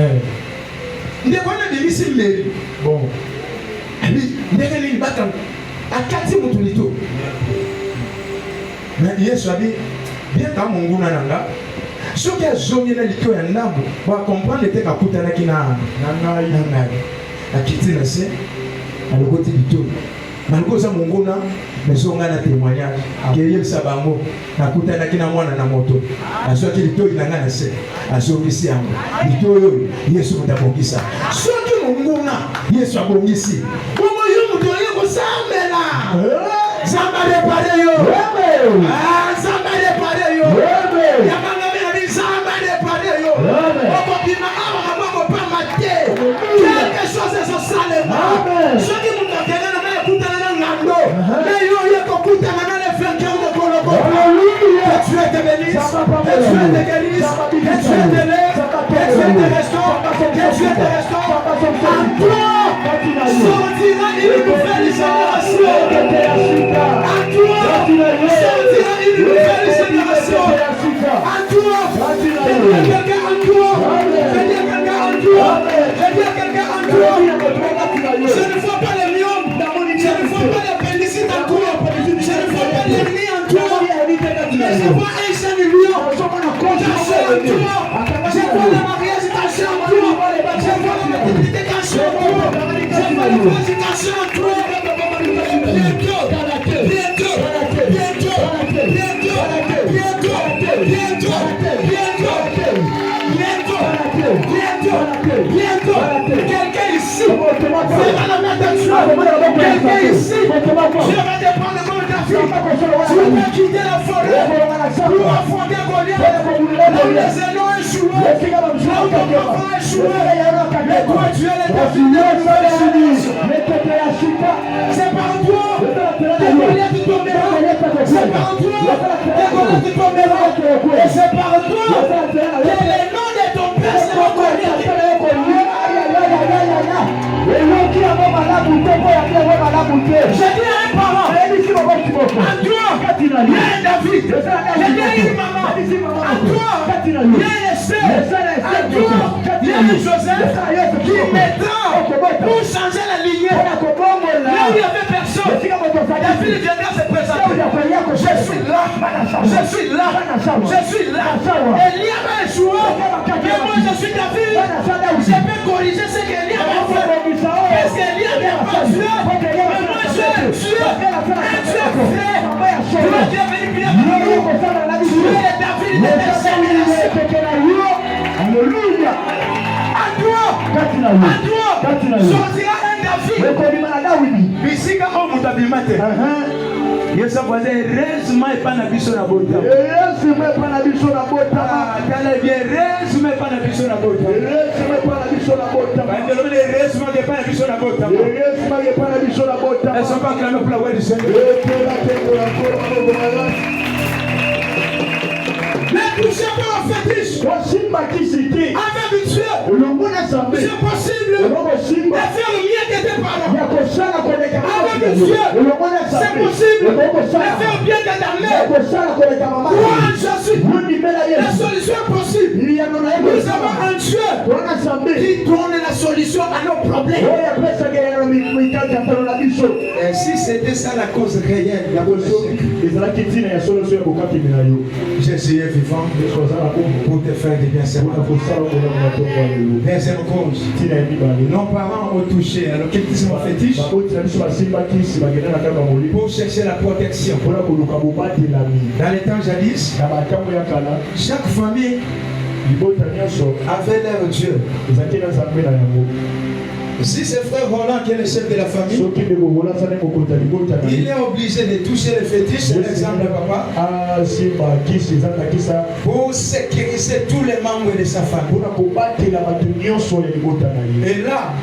Ndeko na dimisi mbele. Bon. Abi, ndeke ni bakam. Akati mutu lito. Na Yesu abi, bien ka Mungu na nanga. Soki azongi na lito ya ndambo, ba comprendre te ka kutana kina nanga. Akiti na se. Alokoti lito.
malgré ça mongona mais son ngana témoignage que yebisa bango nakutana kina mwana na moto asoki litoyi na ngana se asongisi yango litoyi Yesu mutabongisa soki mongona Yesu abongisi bongo yo muto ye kosambela Zamba repare yo Zamba repare yo yabanga bena Zamba repare yo okopima awa maboko pamate quelque chose est salema soki muto akena na kutana na ngando mais yo ye kokutana na le vainqueur de Golgotha que tu es béni que tu es guéri que tu es délivré que tu es restauré que tu es restauré en toi sortira une nouvelle génération en toi sortira une nouvelle génération en toi quelqu'un en toi quelqu'un en toi quelqu'un en toi je ne vois pas les myomes je ne vois pas l'appendicite en toi je ne vois pas l'hernie en toi mais je vois un jeune lion caché en toi je vois le mariage caché en toi je vois la maternité cachée en toi je vois le projet caché en toi bientôt quelqu'un ici c'est pas la main de Dieu quelqu'un ici je vais te prendre comme ta fille tu vas quitter la forêt pour affronter Goliath là où les éléments échoués là où ton papa échoué mais toi tu es l'éternel c'est par toi tes Goliath tomberont c'est par toi tes Goliath tomberont et c'est par toi que les noms de ton père seront connus. J'ai dit à un parent, en toi, il y a un David. J'ai dit à une maman, en toi, il y a un Esther. En toi, il y a un Joseph qui mettra pour changer la lignée. Là où il n'y avait personne, David viendra se présenter. Je suis là, je suis là, je suis là. Eliab a échoué, mais moi je suis David. Je peux corriger ce qu'Eliab a fait. Parce qu'Eliab n'a pas tué, mais moi je suis tué. Un Dieu fait. Toi qui es venu bien pour nous. Tu es David de Alléluia. À toi sortira un David. Bisika au mutabimate. Yesu voisin heureusement et pas na biso na bota. Heureusement pas na biso na bota. Kala bien heureusement pas na biso na bota. Heureusement pas na biso na bota. Ba ndelo le heureusement que pas na biso na bota. Heureusement que pas na biso na bota. Elles sont pas clamées pour la voix du Seigneur. Mais touché par un fétiche. Avec habituel. C'est possible de faire le mieux que tes parents. Avec habituel. C'est possible de faire bien que ta mère. Toi, Jésus, la solution est possible. Nous avons un Dieu qui donne la solution à nos problèmes. Et si c'était ça la cause réelle, Jésus est vivant pour te faire des bien serments. Deuxième cause, nos parents ont touché. Alors qu'est-ce qu'ils sont fétiches? Pour chercher la protection. Dans les temps jadis, chaque famille avait leur Dieu. Si c'est frère Roland qui est le chef de la famille, il est obligé de toucher les fétiches, c'est l'exemple de papa, pour sécuriser tous les membres de sa famille. Et là,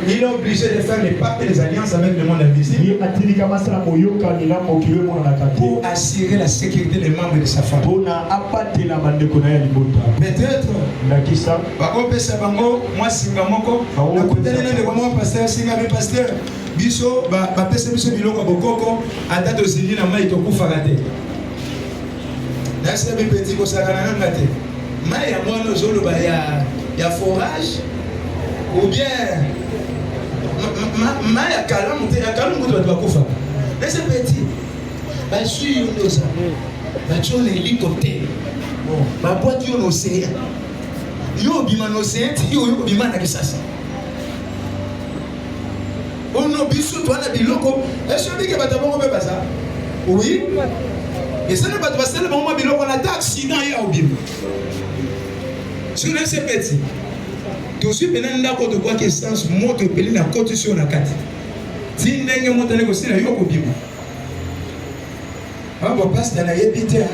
il est obligé de faire les pactes et les alliances avec le monde invisible pour assurer la sécurité des membres de sa famille. Peut-être, pasteur singa be pasteur biso ba pesa biso biloko bokoko ata to zili na mai to kufaka te nasa be petit ko sakana na te mai ya mwana zolo ba ya forage ou bien mai ya kalamu te ya kalamu to ba kufa nasa petit ba suis on ça ba chone hélicoptère ba boîte yo l'océan yo bima l'océan yo bima na kisasa
On a biso toi na biloko. Est-ce que tu as bon be ça? Oui. Et ça ne va pas passer le moment biloko na accident ya obim. Sur ce petit. Tout suite maintenant ndako de quoi que sens moto peli na côté sur na kati. Ti ndenge moto na ko sina yo ko bim. Ah bon passe dans la yebite.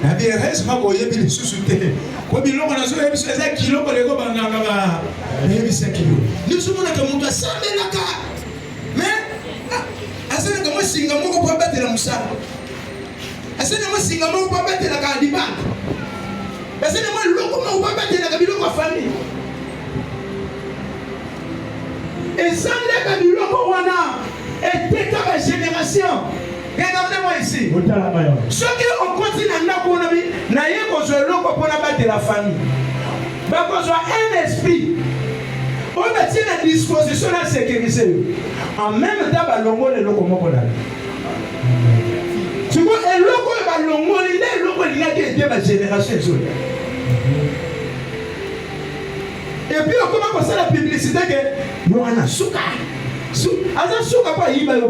Na bien reste ma ko yebi susu te. Ko biloko na so yebi so za kilo ko le ko banga ba. Yebi 5 kilo. Nous sommes na ka moto sambelaka. Mais asana ka mo singa mo ko pa batela musala. Asana mo singa mo ko pa batela ka diba. Asana mo loko mo pa batela ka biloko famille. Et ça ne ka biloko wana était ta génération. Regardez-moi ici. Ceux qui ont continué à battre la famille, un esprit, on va tenir la disposition à sécuriser. En même temps, le loco. Tu vois, le loco, il a été ma génération. Et puis, on commence à faire la publicité que nous avons un souka. Un souka, pas y aller.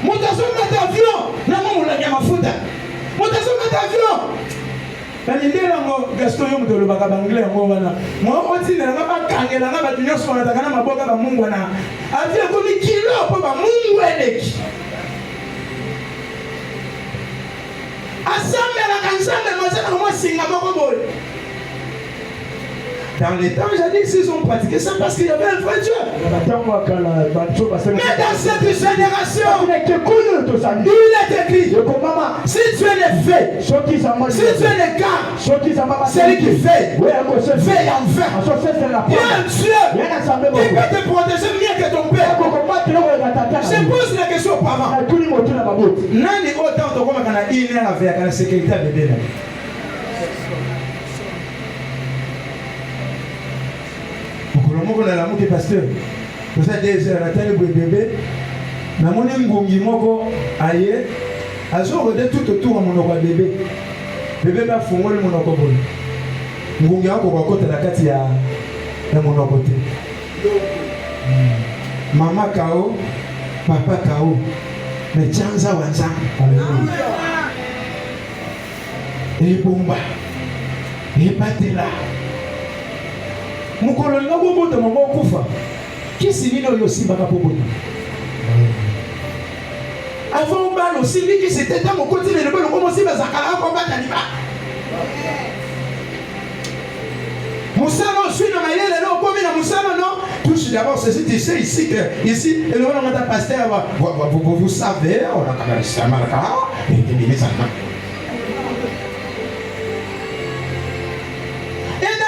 Montazo avion, na maman la mafuta. Montazo avion. Kanindela ngo Gaston yo mutolo baka anglais ngo wana. Mo otina nga bakangela nga batunyo so na takana maboka ba Mungu na. Avion ko ni kilo po ba Mungu eleki. Asambela kanzambe mazana ko singa moko boy. Dans les temps, j'ai dit qu'ils ont pratiqué ça parce qu'il y avait un vrai Dieu. Mais dans cette génération, il est écrit, si Dieu les fait, si Dieu les garde, c'est lui qui fait, veille en vain. Il y a un Dieu qui peut te protéger mieux que ton père. Je pose la question aux parents. Nani autant de comme il y a la sécurité de bébé. La mouke pasteur pour ça 2 heures la télé pour bébé na moni ngongi moko aye azo de tout autour mon bébé ba fongoli mon boy ngongi ako kwa kota na kati ya mon côté mama kao papa kao mais chanza wanza et bomba et batela mukolo nga boboto mama okufa kisi nini oyo simbaka boboto avant balo simbi ki c'était ta mokoti le bolo komo simba zakala ko bata liba musama suis na mayele no komi na musama no touche d'abord c'est ici que ici et le on a pasteur vous savez on a quand même ça marca et bien ça.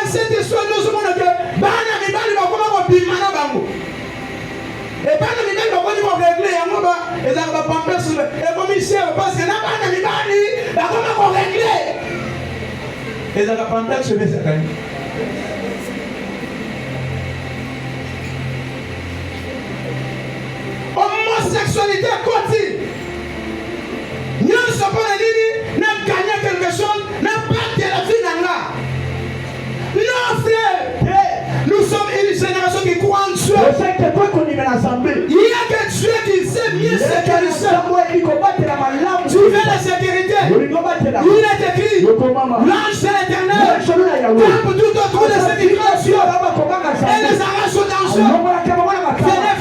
Cette histoire nous avons que bana mibali bakoma ko bimana bango et bana mibali bakoma ko régler yango ba ezaka ba pampers et commissaire parce que na bana mibali bakoma ko régler ezaka pampers mais ça quand homosexualité continue nous sommes pas nini na gagner quelque chose na battre la vie nanga. Non frère, nous sommes une génération qui croit en Dieu. Il y a que Dieu qui sait mieux sécuriser. Tu veux la sécurité. Il est écrit, l'ange de l'Éternel campe tout autour de ceux qui croient en Dieu et les arrache au danger. Frère,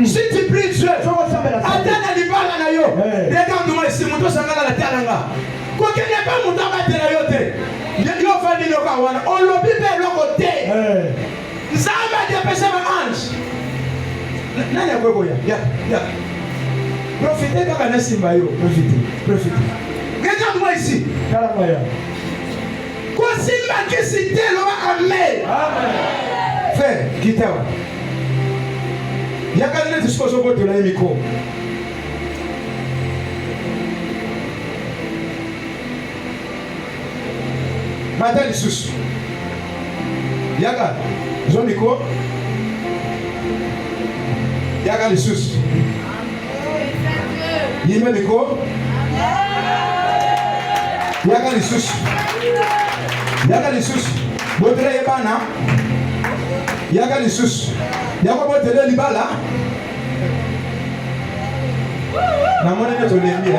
si tu pries Dieu, attends à l'ibala na yo. Regarde-moi ici, mon dos s'en va à la terre là. Quoi qu'il n'y ait pas mon temps à la yote. On lobby vers le côté. Ça va dépêcher ma ange. Nani a quoi ya. Profitez de la Simbayo. Profitez. Regarde-moi ici. Quoi Simba qui cité le Amen. Frère, quitte-moi. Il y a quand même des choses au bout de la micro. Madame Lisusu. Yaga, Zoniko. Yaga Lisusu. Yime Niko. Yaga Lisusu. Yaga Lisusu. Bodre Yebana.
yaka lisusu yako botele libala na monene tolembi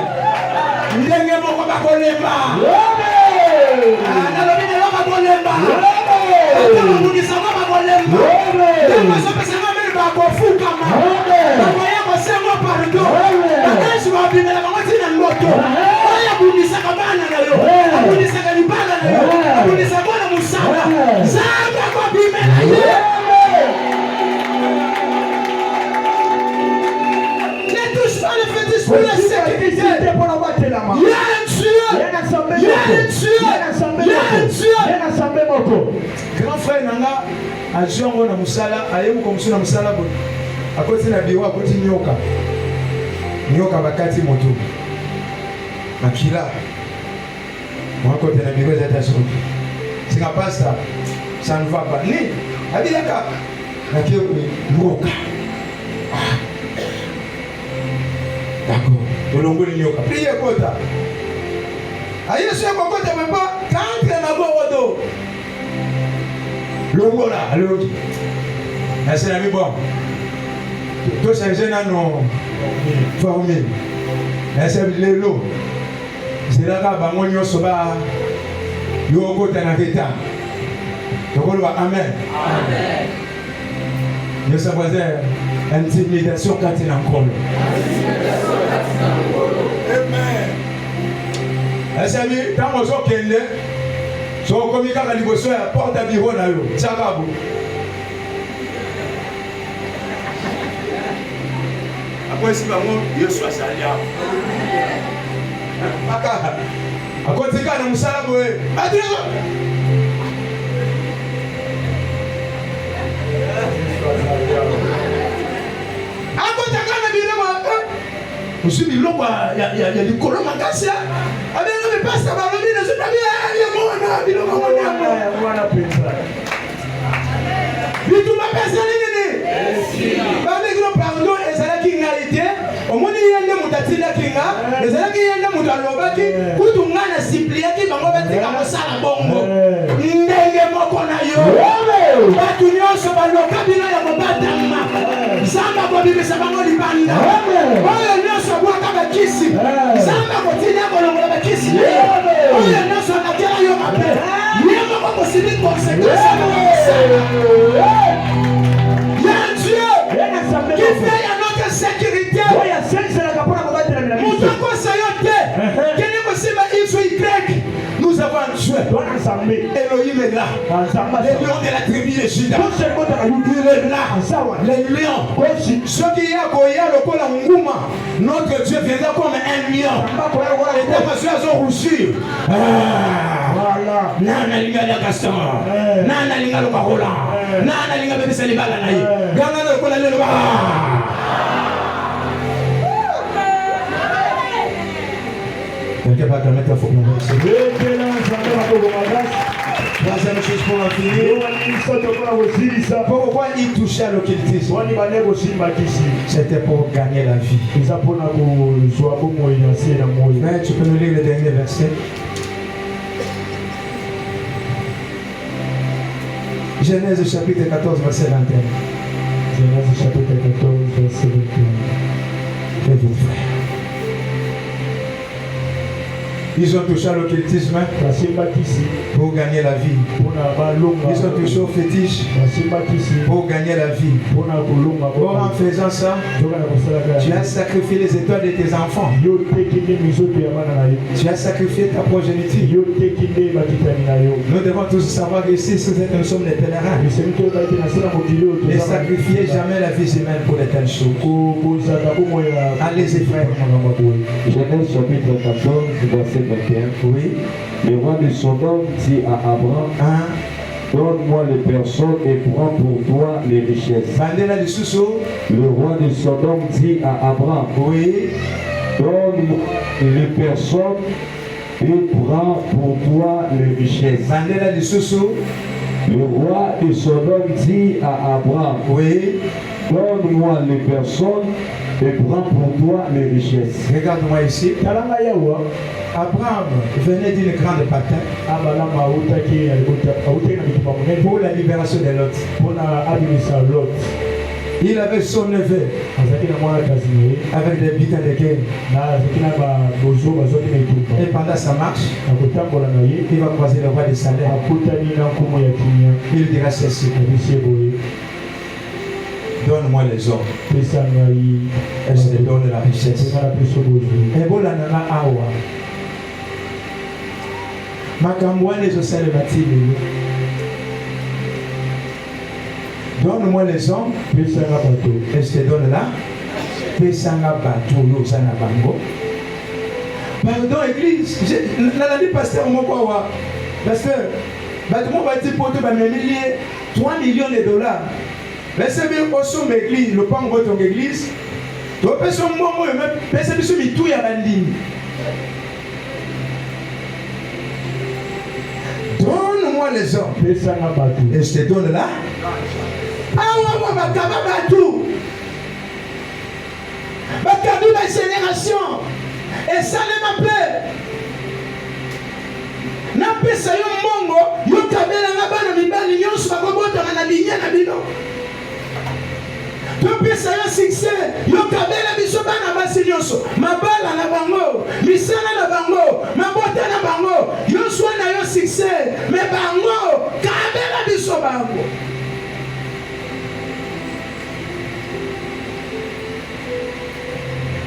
ndenge moko bakolemba nalobi lelo bakolemba bakobundisanga bakolemba ndemosopesanga mene bakofukama bakoya kosengo pardon bakanisi babimela bango ntina ndoto oyo abundisaka bana na yo abundisaka libala na yo abundisaka mwana mosala nzambe akobimela ye. Pour la sécurité, pour la voie de la main. Il y a un grand frère Nanga, a Jean na Musala, a Yemu comme sur la Musala, à côté de la Biwa, à côté de Nyoka. Nyoka Bakati Moto. Makila. Moi, à côté de la Biwa, c'est un pasteur. Ça ne va pas. Ni, Abiyaka. Nyoka. D'accord. Olongoli nyoka. Priez kota. Aïe sur kota même pas quand na bodo. Longola, allô. C'est la bon. Tout ça c'est non formé. C'est le lot. C'est là bas bango nyoso ba yo kota na veta. Tokolo amen. Amen. Nous sommes intimidation quand il en colle. Amen. Est-ce que quand on sort qu'elle est, son communiqué à l'immotion à porte à bureau là, ça va vous. Après si maman, Dieu soit salé. À côté quand on s'en va, je suis il y a du colon makasi avec le pasteur balobi na zuta bien ya mona biloko mona pensa bitu mapesa nini bale gro pardon ezala kingalite omoni yende mutatina kinga ezala kiyende mutalobaki kutu ngana simpliaki bango batika mosala bongo ndenge moko na yo batu nyonso baloka bino ya mobatama zamba kobimisa bango libanda oyo nyonso bwaka bakisi zamba kotina kolongola bakisi oyo nyonso akela yo mabe ye moko kosibi konsequence ya Dieu qui fait à notre sécurité moutoko sayote kene kosiba iso y. Nous avons un Dieu. Elohim est là. Les lions de la tribu de Juda. Il est là. Les lions. Ce qui est à Goya, le col à Ngouma. Notre Dieu viendra comme un lion. Et ta passion a rougir. Voilà. Nana linga la Gaston. Nana linga le Barola. Nana linga bébé Salibala. Gana le col à l'Eloa. Quelqu'un va te mettre à fond. Troisième chose pour en finir. Pourquoi il touchait à l'occultisme? C'était pour gagner la vie. Mais tu peux nous lire le dernier verset. Genèse chapitre 14, verset 21. Genèse chapitre 14, verset 21. Fais vite, frère. Ils ont touché à l'occultisme pour gagner la vie. Ils ont touché au fétiche pour gagner la vie. Or, en faisant ça, tu as sacrifié les étoiles de tes enfants. Tu as sacrifié ta progéniture. Nous devons tous savoir que ici, nous sommes des pèlerins. Ne sacrifiez jamais la vie humaine pour de telles choses. Allez-y, frère.
Genèse chapitre 14, verset 21.
Oui.
Le roi de Sodome dit à Abraham, donne-moi les personnes et prends pour toi les richesses. Le roi de Sodome dit à Abraham, oui. Donne-moi les personnes et prends pour toi les richesses. Le roi de Sodome dit à Abraham, oui. Donne-moi les personnes et prends pour toi les richesses.
Regarde-moi ici.
Abraham venait d'une grande bataille pour la libération de Lot. Il avait son neveu avec des butins de guerre. Et pendant sa marche, il va croiser le roi de Salem. Il dira ceci: donne-moi les hommes et je te donne la richesse. Et voilà, nana awa. Makambo wana ezosala batili. Donne-moi les hommes et je te donne là. Pesanga bateau yo sana bango. Pardon église, la dit pasteur Mokowa. Pasteur, bateau bati poto ba millier 3 millions de dollars. Laissez bien au son l'église, le pan de ton église. Tu peux son moment et même penser que c'est tout ya bandini. Donne-moi les hommes et je te donne là. Awa bakaba batou. Bakabi ma génération. Et ça ne m'appelle. Napesa yo mongo, yo kabela na bana mibali nyonso bakobota na linya na bino. Topesa yo succès, yo kabela biso bana basi nyonso, mabala na bango, misala na bango, mabota na bango, yo swa na yo succès, me bango kabela biso bango.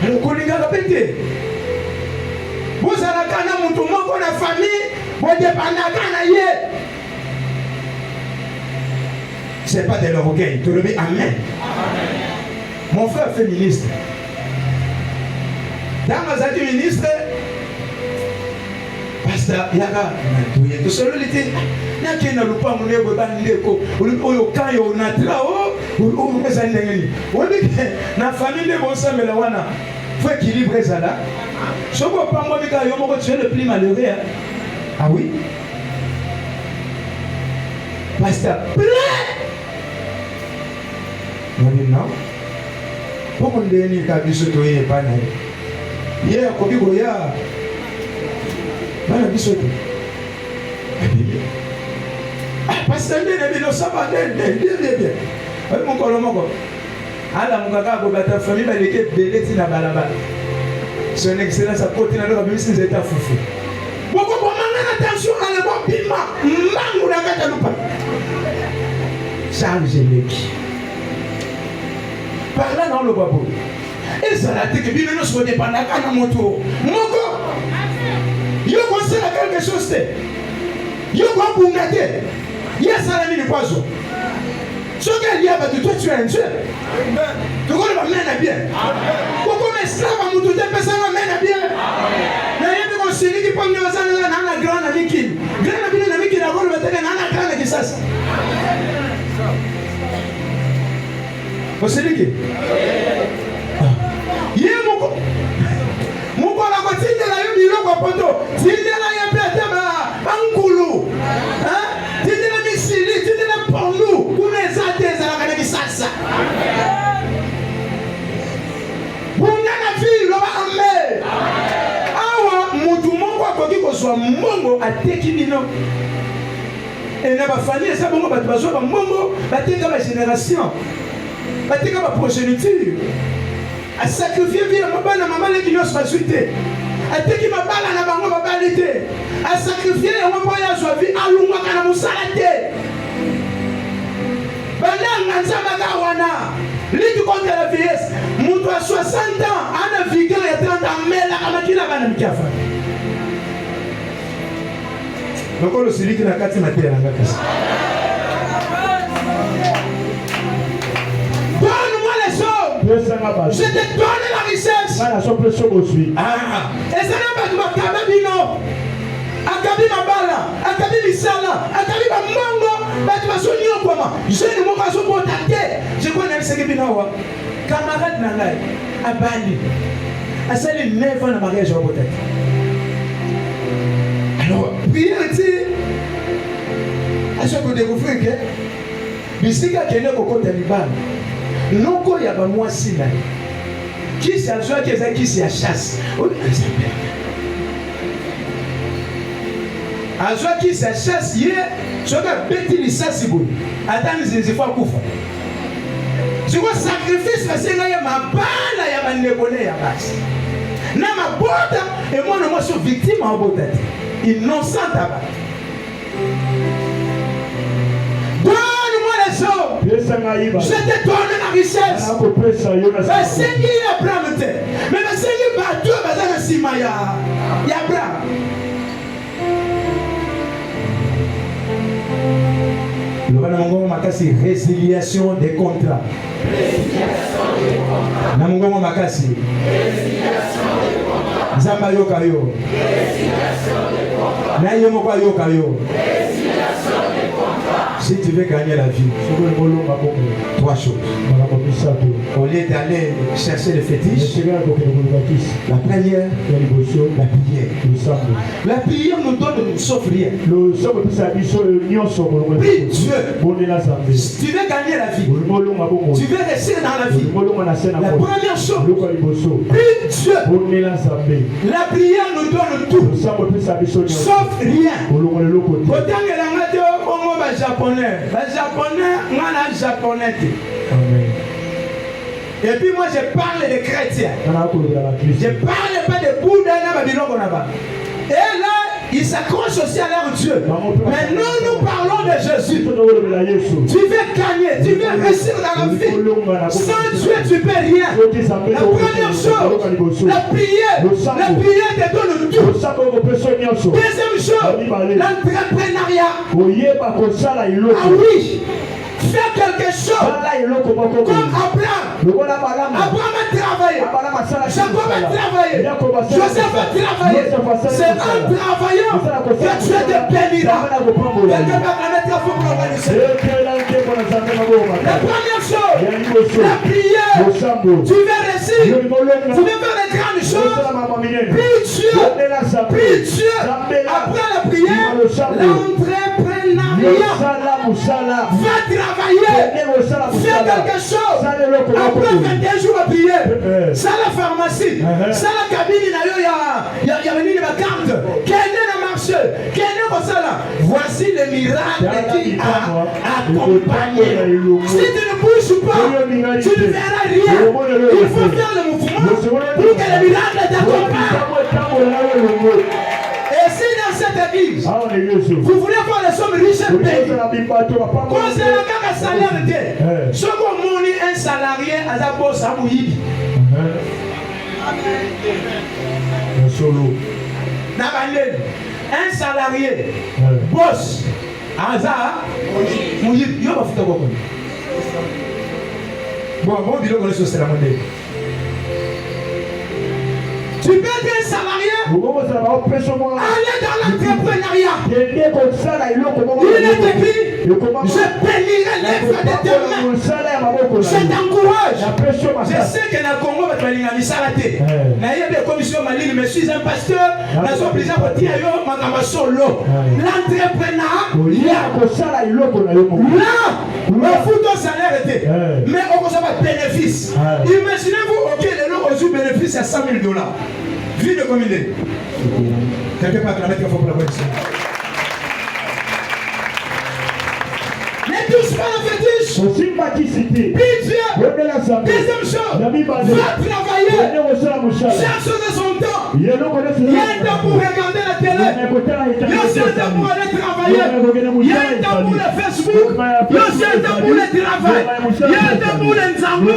Le kolinga pété. Vous avez kana mutu moko na famille, vous dépendez na ye. C'est pas de l'orgueil, tu le dis amen. Mon frère féministe. Dans ma zati ministre, pasteur Yaga, tout seul l'été. N'a qu'un lupa mon ego bandeko, ou quand yo na trao, ou mezanengeni. On dit que na famille de bon sang melawana, faut équilibrer ça là. Je ne vois pas moi, mais tu es le plus malheureux. Hein? Ah oui? Pasteur, prêt? Non. Pourquoi on dit que tu as vu ce que tu es pas né? Hier, quand tu es là, tu as vu ce que tu es. Pasteur, ça va bien. Mon colombo. Alors, mon gars, ta famille va aller belé na balaba. Son excellence a porté dans le ministère des États foufou. Pourquoi attention à la voix pima, mango la gataloupa. Charles Généki. Par là dans le babou. Et ça l'a été que bien nous sommes dépendants à moto. Moko. Yo conseille quelque chose. Yo quoi pour gâter. Yes, ça l'a mis le poison. Ce qu'il y a, toi tu es un tueur. Tu connais ma main à bien. Pourquoi mes esclaves à mon tout est personne ma main à bien. Il y a un peu de série qui peut me dire que c'est un grand ami qui. Grand ami qui n'a pas le matin, un grand ami qui ça. Vous savez qui? Il y a mon la continue de la Yubilo Kopoto. Il y a la Yapeta Bangoulou. Hein? Il y a la Missili, il y a la Pondou. Sasa. Bungana fille lo ba amé. Awa mutu mongo akoki kozwa mongo ateki bino. Et na ba famille ça bongo ba bazwa ba mongo bateka ba génération. Bateka ba progéniture. A sacrifier vie na bana mama le kinyos ba suite. Ateki mabala na bango ba balite. A sacrifier ya mwa ya zwa vie alungwa kana musala te. Bandanga nzamaka wana liki contre la vieillesse mutu à 60 ans ana vigueur ya 30 ans mela kama kila bana mkiafa lokolo siliki na kati matela ngaka donne-moi les hommes je te donne la richesse et ça n'a pas de makaba bino akabi mabala akabi misala akabi bamongo batu basonyo koma jeune moko azobota te je connais ce que binawa camarade na ngai abandi asali 9 ans na mariage obota te alors prière ti aso ko découvrir que bisika kende kokota libana noko ya ba mwasi na kisi azwa keza kisi ya chasse
azwaki sa chasse ye soki abeti lisasi boye atani zinzifo akufa sikoyo sacrifice basenga ye mabala ya bandekone ya basi na mabota emwana mwasi victime abota te innocente abato donne-moi les hommes je te donne la richesse basengi Abraham te mais basengi bato baza na nsima ya Abraham. Le Namongo Makasi, résiliation des contrats. Namongo Makasi, Zamba Yokayo, Nayomoko Yokayo. Si tu veux gagner la vie, trois choses. Au lieu d'aller chercher le fétiche, la première, la prière. La prière nous donne une sauf rien. Prie Dieu. Si tu veux gagner la vie, tu veux réussir dans la vie, la première chose, prie Dieu. La prière nous donne tout, sauf rien. Japonais. Et puis moi je parle des chrétiens. Je parle pas de Bouddha et Babylone. Et là, ils s'accrochent aussi à leur Dieu. Mais nous parlons de Jésus. Tu veux gagner, tu veux réussir dans la vie. Sans Dieu, tu ne peux rien. La première chose, la prière te donne tout. Deuxième chose, l'entrepreneuriat. Ah oui. Faire quelque chose comme Abraham. Abraham a travaillé. Jacob a travaillé. Joseph a travaillé. C'est un travailleur que tu es de bénira. La première chose, la prière. Tu veux réussir. Tu veux faire des grandes choses. Prie Dieu. Après la prière, l'entrepreneuriat. Va travailler, fais quelque chose. Après 21 jours à prier, ça la pharmacie, ça la cabine, il y a venu ma carte, quel est le marché, quel est le salaire. Voici le miracle qui a accompagné. Si tu ne bouges pas, tu ne verras rien. Il faut faire le mouvement pour que le miracle t'accompagne. Et si dans cette église, vous voulez voir les sommes riches et payés, concernant un salaire, si vous avez un salarié à la bosse à Mouyibi, un salarié, boss, à Mouyibi, il y a pas de bon, il y a une chose, c'est la monnaie. Tu peux être un salarié, aller dans l'entrepreneuriat. Il est écrit, je bénirai l'œuvre de tes mains. Je t'encourage. Je sais que dans le Congo, tu vas s'arrêter. Je suis un pasteur, je suis obligé de dire l'entrepreneuriat. Là, on fout ton salaire, mais on ne pas de bénéfice. Imaginez-vous, ok, les gens ont eu bénéfice à $100 000. Vie de combien? Quelque part, la mettre pour la voiture. Ne touche pas le fétiche. Prie Dieu. Deuxième chose, va travailler. Chaque chose de son temps. Il y a un temps pour regarder la télé. Il y a un temps pour aller travailler. Il y a un temps pour le Facebook. Il y a un temps pour le travail. Il y a un temps pour les ensembles.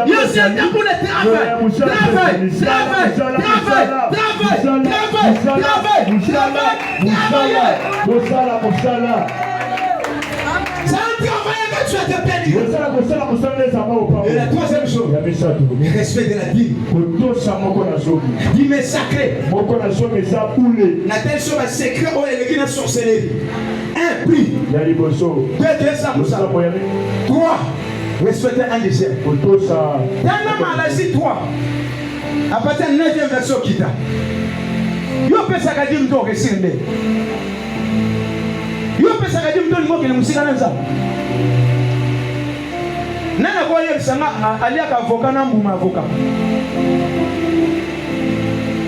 Il y a un temps pour le travail. C'est un travail que tu as de béni. Et la troisième chose, le respect de la dîme. Dîme est sacrée. La telle chose est secret où elle est une sorcellerie. Un prix. Trois. Respecter un désert. Dans la Malaisie, 3. À partir de la 9e version qui t'a. Yo peut ça dire nous réussir. Yo peut ça dire nous que nous sommes là. Nana quoi hier ça ali avocat na mbuma avocat.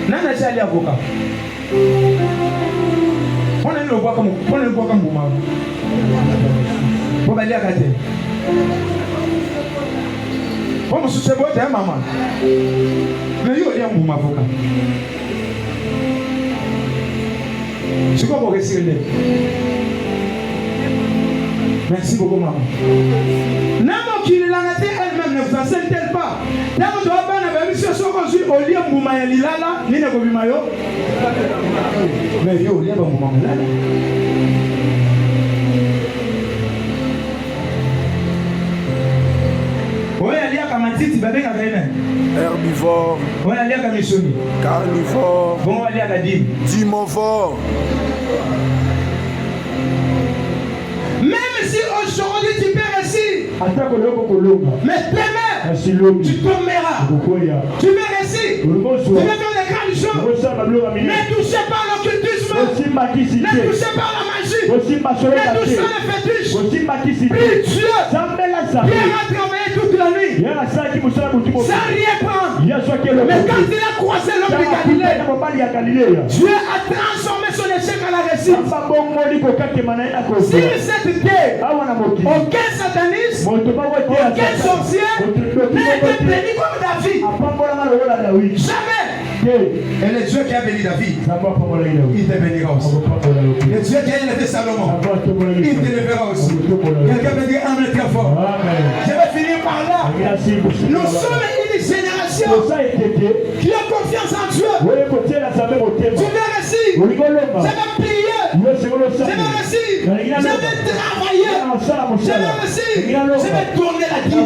Nana c'est ali avocat. On a nani le bois comme pour le bois comme Bouma. Pour aller à côté. Pour me soucier de ta maman. Mais il y a un Bouma vocal. C'est quoi pour réussir? Merci beaucoup, maman. Namo qui l'a raté elle-même ne vous enseigne-t-elle pas? Namo doit pas n'avoir mis ce soir aujourd'hui au lieu de Bouma Yalilala, ni ne Bobimayo. Mais yo, au lieu de Bouma Yalilala. Oui, il y a Kamatiti, Babé Kavene.
Herbivore.
Oui, il y a Kamishoni.
Carnivore.
Bon, il y a Kadim.
Dimorphore.
Même si aujourd'hui tu perds ici, mais demain tu tomberas. Tu perds ici, tu vas faire des grandes choses. Ne touchez pas l'occultisme, ne touchez pas la magie, ne touchez pas les fétiches. Prie Dieu, viens à travailler toute la nuit, sans rien prendre. Mais quand il a croisé l'homme de Galilée, Dieu a transformé son échec à la réussite. Si cette idée, aucun sataniste, aucun sorcier n'a été béni comme David. Jamais. Et le Dieu qui a béni David, il te bénira aussi. Le Dieu qui a élevé Salomon, il te élèvera aussi. Quelqu'un peut dire Amen très fort. Je vais finir par là. Nous sommes une génération qui a confiance en Dieu. Tu viens ici, je vais prier, je vais ici, je vais travailler, je vais ici, je vais tourner la vie.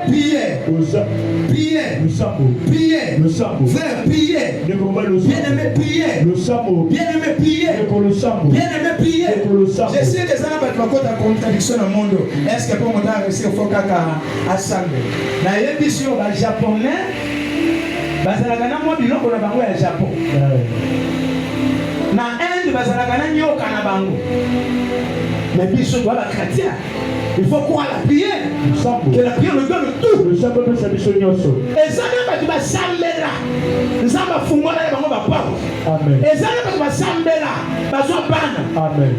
Priez, priez, frère, priez, bien-aimé, priez, bien-aimé, priez, bien-aimé, priez. Je sais que ça va être encore la contradiction dans le monde. Est-ce que pour moi, réussir au Foka à Sangé? Dans l'émission, les Japonais, bazalaka na mwa biloko na bango ya Japon. Na Inde bazalaka na nyoka na bango. Mais biso doit la chrétien. Il faut croire la prière. Que la prière nous donne tout. Et ça n'est pas que tu vas s'améliorer. Ça va foumoyer les bango va pas. Et ça n'est pas que tu vas s'améliorer. Bazo ban.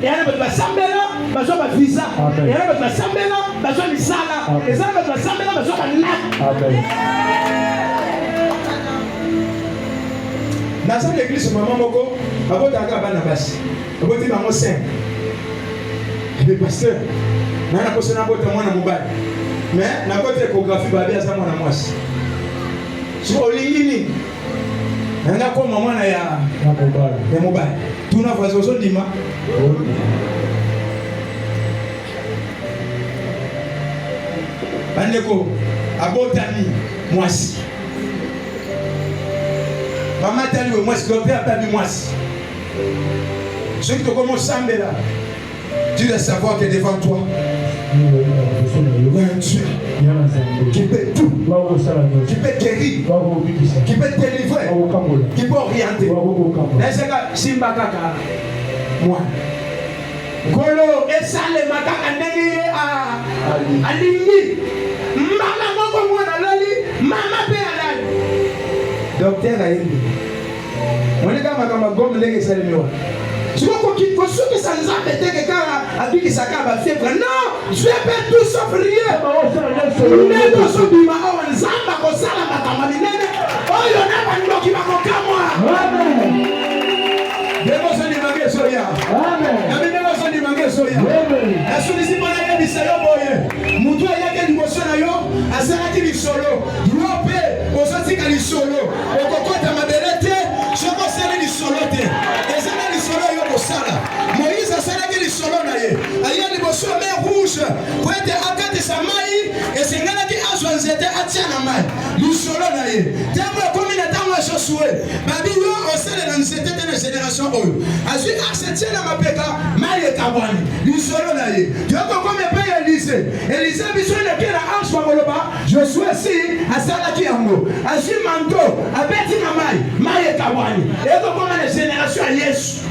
Et ça n'est pas que tu vas s'améliorer. Bazo ba visa. Et ça n'est pas que tu vas s'améliorer. Bazo misala. Et ça n'est pas que tu vas s'améliorer. Bazo ba nak. Dans l'église, maman Moko, avant d'aller à Banabas, avant de maman Saint, le pasteur, n'a pas posé na botte moi na mobile, mais na botte échographie babé à ça moi na moi. Si on lit n'a pas maman na ya mobile, tout na façon so dima. Bandeko, abotani moi si. Maman t'a dit, moi, ce docteur t'a dit, moi. Ceux qui te commencent à là, tu dois savoir que devant toi, il y a un Dieu qui peut tout, qui peut guérir, qui peut te délivrer, qui peut orienter. Est-ce que Simba Kaka, moi, Golo, et ça, les macaques, à Lili, maman, moi, maman, paix à la docteur a été. On est quand même comme les gens qui sont tu vois qu'on sûr que ça nous a fait que quand a dit que ça va faire non, je vais tout sauf rien. Mais dans ce bima on zamba ko sala makamba minene. Oh yo na ba ndo ki ba ko kamwa. Amen. Demo so ni mange soya. Amen. Na demo so ni mange soya. Amen. Asuni si bana ya bisayo boye. Mutu yake liboso na yo azalaki lisolo. Yope osatika lisolo. Okokota maberete choko sala lisolo te. Ezana lisolo yo kosala. Moïse asalaki lisolo na ye. Aya liboso mer rouge. Pour être akate sa mai esengalaki azwa nzete atia na mai. Lisolo na ye. Tango komi na tango Josué. Babi yo osala na nzete de la génération oyo. Azwi accepté na mapeka mai ekabwani. Lisolo na ye. Yoko komi pe Élise. Élise biso na kera ange moloba. Josué si asalaki yango. Azwi manto abeti na mai ekabwani. Yoko komi na génération ya Yesu.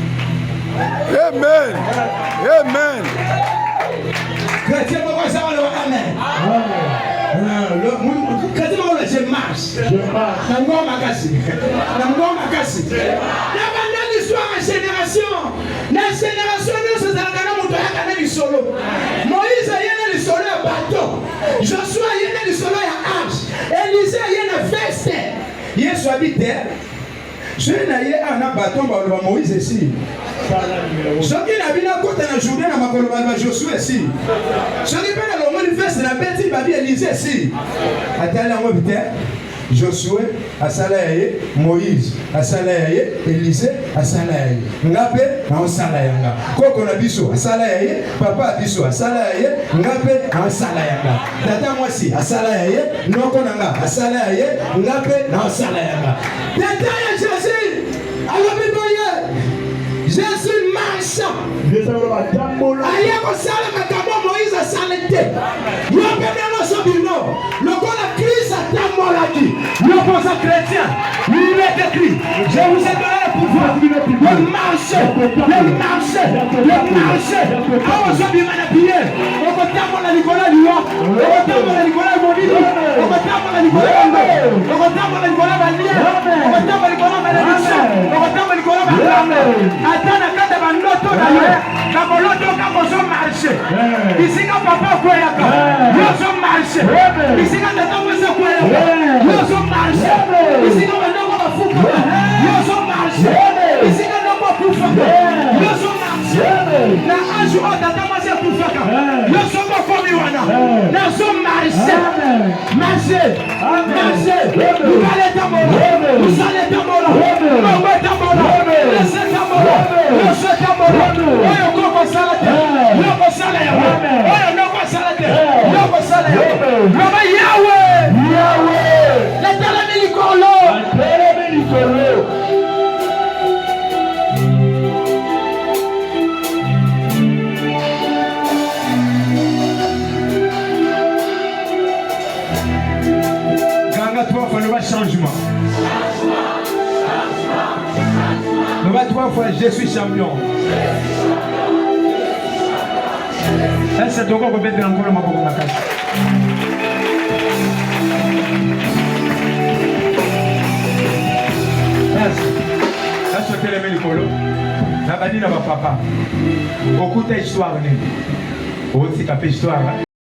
Amen. Amen.
Chrétien, pourquoi ça va le amen? Chrétien, pourquoi je marche? Je marche. Nango makasi. Nango makasi. Nabandeli
histoire ya génération. Na génération nyonso ezalaka na moto ayaka na lisolo. Moïse aye na lisolo ya bateau. Joshua aye na lisolo ya arche. Élisée aye na veste. Yesu habite. Je n'aye na bateau ba Moïse ici. Soki na bina kota na Jourdain na makolo ba Joshua ici. Soki pe na longo ni veste na beti ba bi Élisée ici. Atala ngo bite. Josué asala yaye, Moïse asala yaye, Élisée asala yaye. Ngape na osala yanga. Koko na biso asala yaye, papa biso asala yaye, ngape na osala yanga. Tata mwasi asala yaye, noko nanga asala yaye, ngape na osala yanga. Tata ya Jésus, alabiboye. Jésus marche. Aye kosala makambo Moïse asala te. Yo pena no sobino. Lokola Christ atamolaki. Yo posa chrétien. Il est écrit. Je vous ai donné le pouvoir de marcher. De marcher. De marcher. Awo sobima na piye. Oko tamola Nicolas Liwa. Oko tamola Nicolas Monique. Oko tamola Nicolas Mbe. Oko tamola Nicolas Balia. Oko tamola Nicolas Benediction. Oko tamola Nicolas Bakame. Atana kata bandoto na ye. Kaboloto kabozo marcher. Ici ka papa kweyaka. Yo so marcher. Ici ka tata mwese kweyaka. Yo so marcher. Ici ka bandoko bafuka. Yo so marcher. Ici ka ndoko kufa. Yo so marcher. Na anju o tata mwese kufaka. Yo so kofomi wana. Na so marcher. Marcher. Marcher. Ukale tamola. Usale tamola. Mwe tamola. Lese tamola. Lese tamola. Oyo koko salate. Loko salate. Oyo loko salate. Loko salate. Loko Yahweh. Yahweh. Letala milikolo. Letala milikolo. Ganga trois fois le changement. Le va trois fois je suis champion. C'est donc on peut mettre encore le maboko makasi. Est-ce que les mélicolo? La banine va papa. Beaucoup d'histoires. Au petit histoire.